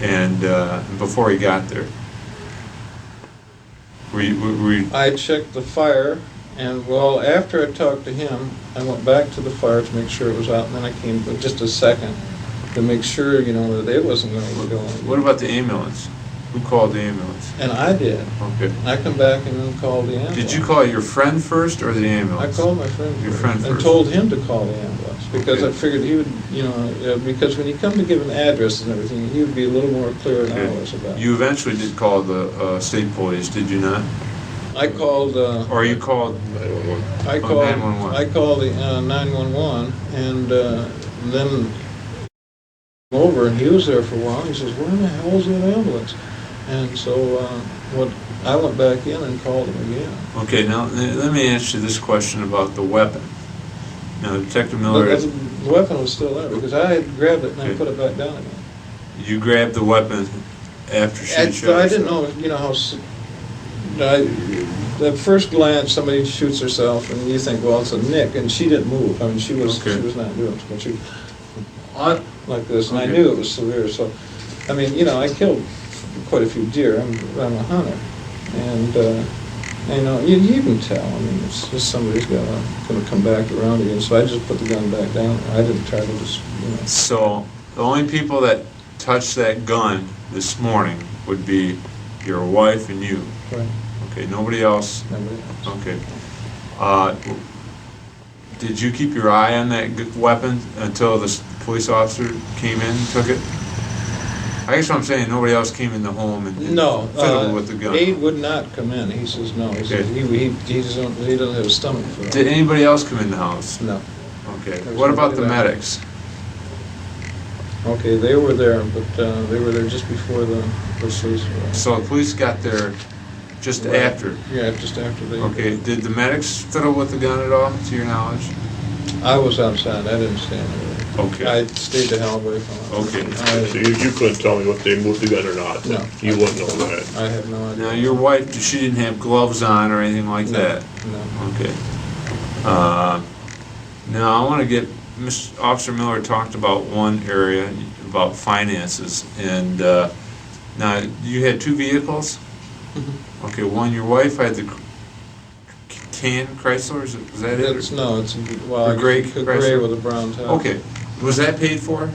and before he got there? Were you I checked the fire, and after I talked to him, I went back to the fire to make sure it was out, and then I came for just a second to make sure, that it wasn't going to go on. what about the ambulance? Who called the ambulance? And I did. Okay. I come back and then called the ambulance. Did you call your friend first or the I ambulance? called my friend Your first friend and first. told him to call the ambulance because Okay. I figured he would, because when you come to give an address and everything, he would be a little more clear than I Okay. was about it. You eventually did call the state police, did you not? I called. Or you called? 911. I Oh, called. 911. I called the 911, and then over, and he was there for a while. He says, "Where in the hell is that ambulance?" And so I went back in and called him again. Okay, now let me ask you this question about the weapon. Now, Detective But Miller, the weapon was still there because I had grabbed it and I Okay. put it back down again. you grabbed the weapon after she had shot I didn't herself. know, how. At first glance, somebody shoots herself, and you think, well, it's a nick, and she didn't move. I mean, she was Okay. not doing it, but she like this, and I Okay. knew it was severe. So, I mean, I killed quite a few deer. I'm a hunter, and you can tell. I mean, it's just somebody's going to come back around again. So I just put the gun back down. I didn't try to just. So, the only people that touched that gun this morning would be your wife and you. Right. Okay, nobody else? Nobody else. Okay. Did you keep your eye on that weapon until the police officer came in and took it? I guess what I'm saying, nobody else came in the home and No, fiddled with the gun. Abe would not come in. He says no. He says he doesn't have a stomach for that. Did anybody else come in the house? No. Okay. There was What about the nobody there. medics? Okay, they were there, but they were there just before the police were. So the police got there just Right. after. Yeah, just after they. Okay. Did the medics fiddle with the gun at all, to your knowledge? I was outside. I didn't stand there. Okay. I stayed the hell away from it. Okay. So you couldn't tell me if they moved the gun or not? No. You wouldn't know that? I have no idea. Now, your wife, she didn't have gloves on or anything like No, that? No. Okay. Now, I want to get, Mr. Officer Miller talked about one area, about finances, and now, you had two vehicles? Mhm. Okay, one, your wife had the tan Chrysler, is that it? It's a The gray gray Chrysler? with a brown top. Okay, was that paid for?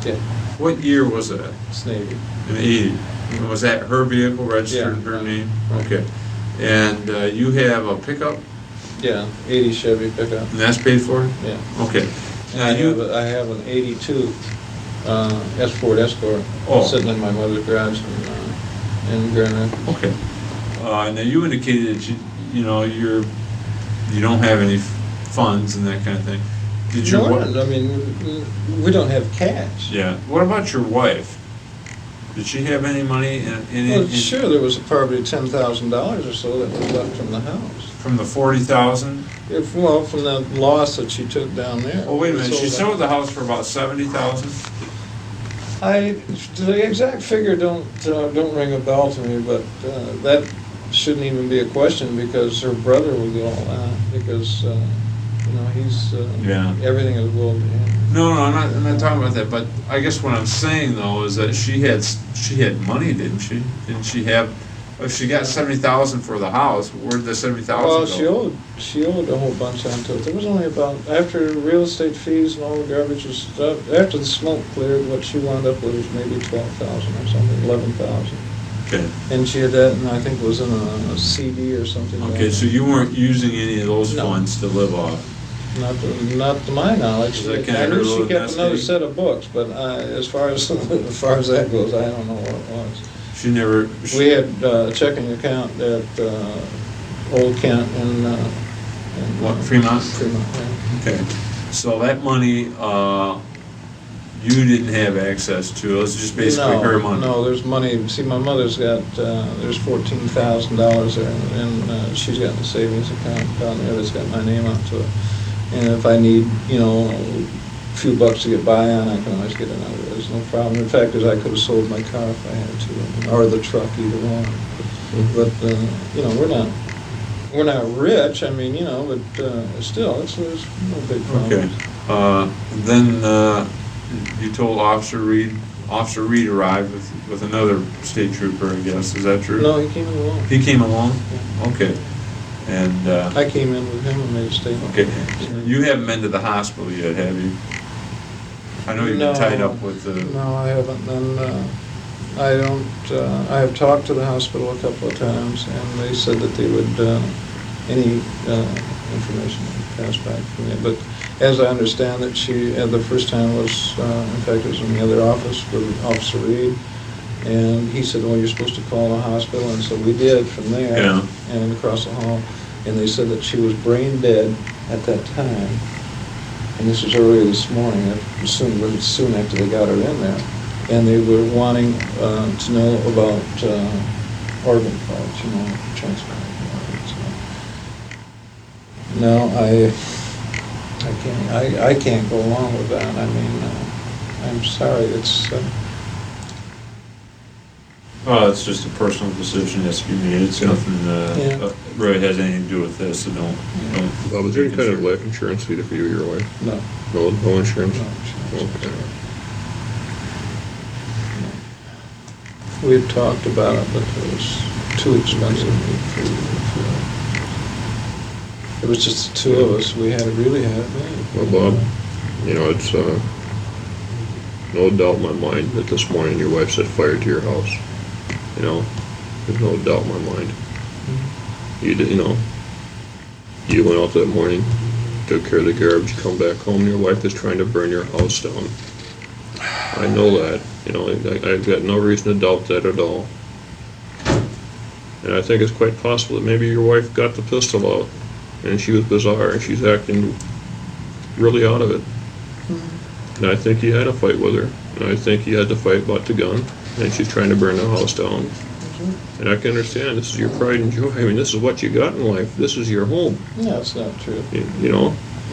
Yeah, What year was that? it's Navy. In the 80s? Was that her vehicle registered in Yeah, her right, name? right. Okay. And you have a pickup, Yeah, 80 Chevy pickup. and that's paid for? Yeah. Okay. And Now, I have an 82 Ford Escort Oh. sitting in my mother's garage in Grand Rapids. Okay. Now, you indicated that you don't have any funds and that kind of thing. Did your No, wife? I mean, we don't have cash. Yeah. What about your wife? Did she have any money Well, sure, there was probably $10,000 or so that was left from the house. from the 40,000? From the loss that she took down there. Oh, wait a minute. She that. sold the house for about 70,000. The exact figure don't ring a bell to me, but that shouldn't even be a question because her brother would get all that because he's Yeah. everything is willed to him. No, I'm not talking about that. But I guess what I'm saying though is that she had money, didn't she? Didn't she have If she got 70,000 for the house, where'd the 70,000 go? Well, she owed a whole bunch onto it. There was only about, after real estate fees and all the garbage and stuff, after the smoke cleared, what she wound up with was maybe 12,000 or something, 11,000. Okay. And she had that, and I think it was in a CD or something. Okay, so you weren't using any of those No. funds to live off? Not to my knowledge. Is that I kinda knew her she little kept nest another egg? set of books, but as far as that goes, I don't know what it was. She never... We had a checking account at Old Kent in What, Fremont? Fremont, yeah. Okay, so that money, you didn't have access to, it was just basically her money? No, there's money, see, my mother's got, there's $14,000 there, and she's got the savings account down there that's got my name on to it. And if I need, a few bucks to get by on, I can always get another, there's no problem. In fact, I could have sold my car if I had to, or the truck, either one. But, we're not rich, I mean, but still, there's no big problem. Okay, then you told Officer Reed arrived with another state trooper, I guess, is that true? No, he came along. He came along? Yeah. Okay. And, I came in with him and made a statement. okay, you haven't been to the hospital yet, have you? I know you've been tied up with the... No, I haven't, and I don't, I have talked to the hospital a couple of times, and they said that they would, any information pass back from me. But as I understand it, she, the first time was, in fact, it was in the other office with Officer Reed, and he said, well, you're supposed to call the hospital, and so we did from there. Yeah. And across the hall, and they said that she was brain dead at that time. And this was earlier this morning, soon after they got her in there. And they were wanting to know about organ parts, transplant organs. No, I can't go along with that. I mean, I'm sorry, it's... Oh, it's just a personal decision that's to be made. It's nothing really has anything to do with this, so don't. Bob, is there any kind of life insurance either for you or your wife? No. No insurance? No insurance. Okay. No. We had talked about it, but it was too expensive. It was just the two of us. We really had it made. Well, Bob, it's no doubt in my mind that this morning your wife set fire to your house. There's no doubt in my mind. You did, you went out that morning, took care of the garbage, you come back home, and your wife is trying to burn your house down. I know that. I've got no reason to doubt that at all. And I think it's quite possible that maybe your wife got the pistol out, and she was bizarre, and she's acting really out of it. And I think you had a fight with her, and I think you had to fight about the gun, and she's trying to burn the house down. And I can understand, this is your pride and joy. I mean, this is what you got in life. This is your home. No, it's not true.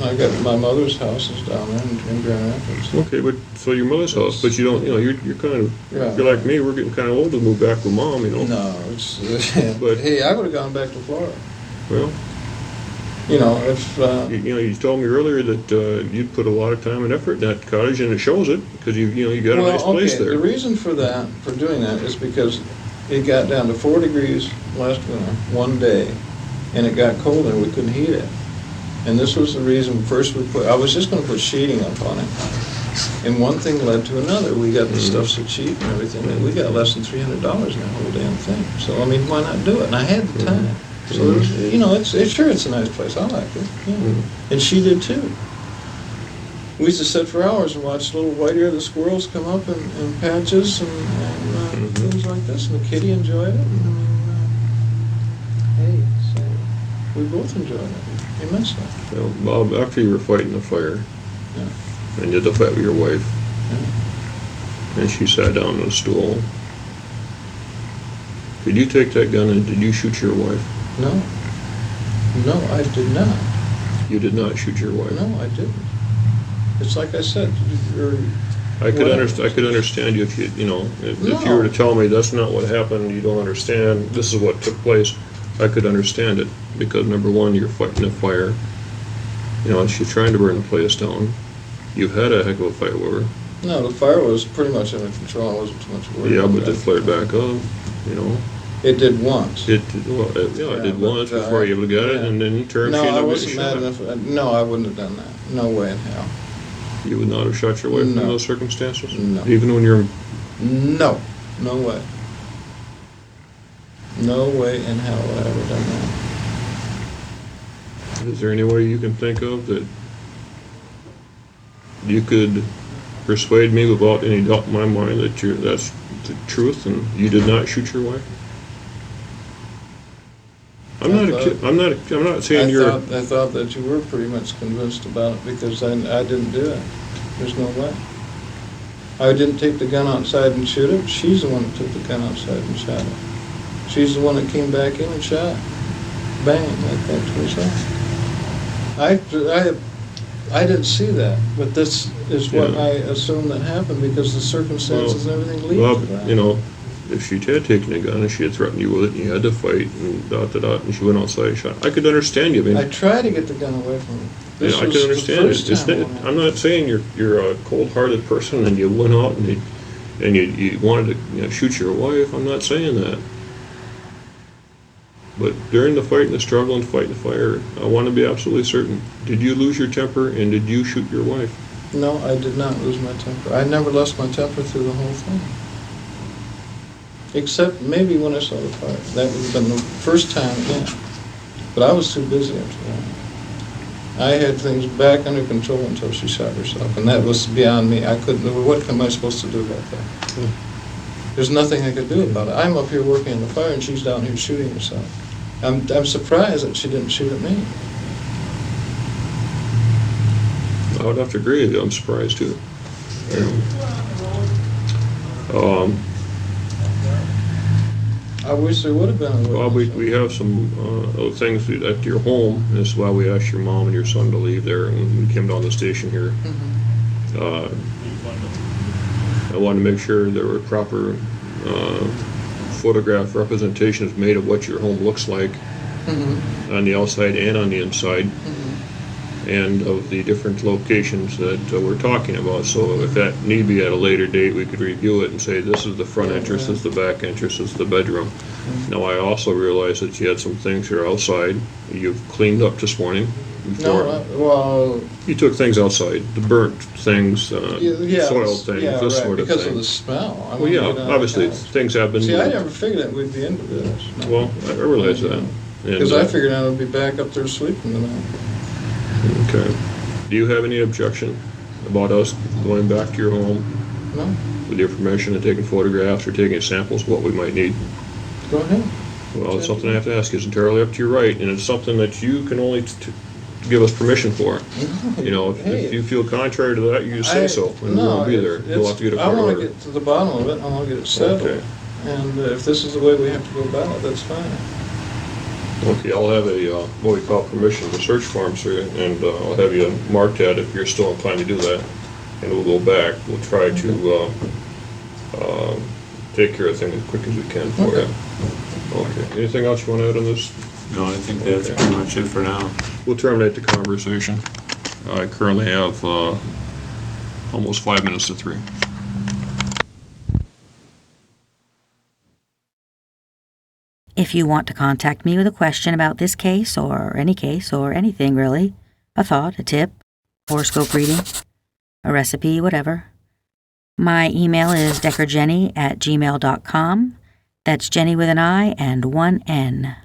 I got my mother's house is down there in Grand Rapids. Okay, but so your mother's house, but you don't, you're kind of, if you're like me, we're getting kind of old to move back with mom, No, it's, But hey, I would have gone back to Florida. Well, if... you told me earlier that you'd put a lot of time and effort in that cottage, and it shows it, because you got a nice place there. The reason for doing that, is because it got down to 4 degrees last winter, one day, and it got cold and we couldn't heat it. And this was the reason, first I was just going to put sheeting up on it. And one thing led to another. We got the stuff so cheap and everything, and we got less than $300 in that whole damn thing. So, I mean, why not do it? And I had the time. So, it's a nice place. I liked it. Yeah. And she did too. We used to sit for hours and watch little white-eared squirrels come up in patches and things like this. And the kitty enjoyed it. We both enjoyed it immensely. Well, Bob, after you were fighting the fire, and you had to fight with your wife, and she sat down on a stool, did you take that gun and did you shoot your wife? No. No, I did not. You did not shoot your wife? No, I didn't. It's like I said, I could understand you if you were to tell me that's not what happened, you don't understand, this is what took place, I could understand it, because number one, you're fighting a fire, and she's trying to burn the place down. You've had a heck of a fight with her. No, the fire was pretty much under control, it wasn't too much worry. Yeah, but it flared back up, It did once. It did once but, before you ever got it, yeah. and then in turn No, she I ended up wasn't getting mad shot. enough. No, I wouldn't have done that. No way in hell. You would not have shot your wife No. in those circumstances? No. Even when you're... No. No way. No way in hell would I ever done that. Is there any way you can think of that you could persuade me without any doubt in my mind that that's the truth and you did not shoot your wife? I'm not saying you're... I thought that you were pretty much convinced about it because I didn't do it. There's no way. I didn't take the gun outside and shoot him. She's the one that took the gun outside and shot him. She's the one that came back in and shot. Bang, like that to his head. I didn't see that, but this is what Yeah. I assume that happened because the circumstances and everything lead to that. You know, if she had taken a gun and she had threatened you with it and you had to fight and and she went outside and shot, I could understand you. I mean, I tried to get the gun away from her. This I was can the understand first it. time when I'm not saying you're a cold-hearted person and you went out and you wanted to shoot your wife. I'm not saying that. But during the fight and the struggle and fight the fire, I want to be absolutely certain. Did you lose your temper and did you shoot your wife? No, I did not lose my temper. I never lost my temper through the whole thing. Except maybe when I saw the fire. That would have been the first time, yeah. But I was too busy after that. I had things back under control until she shot herself, and that was beyond me. I couldn't, what am I supposed to do about that? There's nothing I could do about it. I'm up here working in the fire, and she's down here shooting herself. I'm surprised that she didn't shoot at me. I would have to agree with you. I'm surprised too. I wish there would have been a witness. Well, we have some things at your home. This is why we asked your mom and your son to leave there and we came down to the station here. I wanted to make sure there were proper photograph representations made of what your home looks like on the outside and on the inside, and of the different locations that we're talking about. So if that need be at a later date, we could review it and say this is the front entrance, this is the back entrance, this is the bedroom. Now I also realize that you had some things here outside you've cleaned up this morning. No, well, You took things outside, the burnt things, soiled things, yeah, this right, sort of because thing. of the smell. Well, yeah, obviously, things have been See, I moved. never figured that we'd be into this. No. Well, I realize that. Because I figured I would be back up there sleeping tonight. Okay. Do you have any objection about us going back to your home No? with your permission and taking photographs or taking samples of what we might need? Go ahead. Well, it's something I have to ask. It's entirely up to your right, and it's something that you can only give us permission for. You know, if you feel contrary to that, you say so, and we won't be there. We'll have to get a I court want order. to get to the bottom of it. I want to get it settled. Okay. And if this is the way we have to go about it, that's fine. Okay, I'll have a, what we call permission to search form, sir, and I'll have you mark that if you're still inclined to do that. And we'll go back. We'll try to take care of things as quick as we can for you. Okay. Anything else you want to add on this? No, I think that's pretty much it for now. We'll terminate the conversation. I currently have almost 5 minutes to 3. If you want to contact me with a question about this case or anything really, a thought, a tip, horoscope reading, a recipe, whatever, my email is deckerjenny@gmail.com. That's Jenny with an I and one N.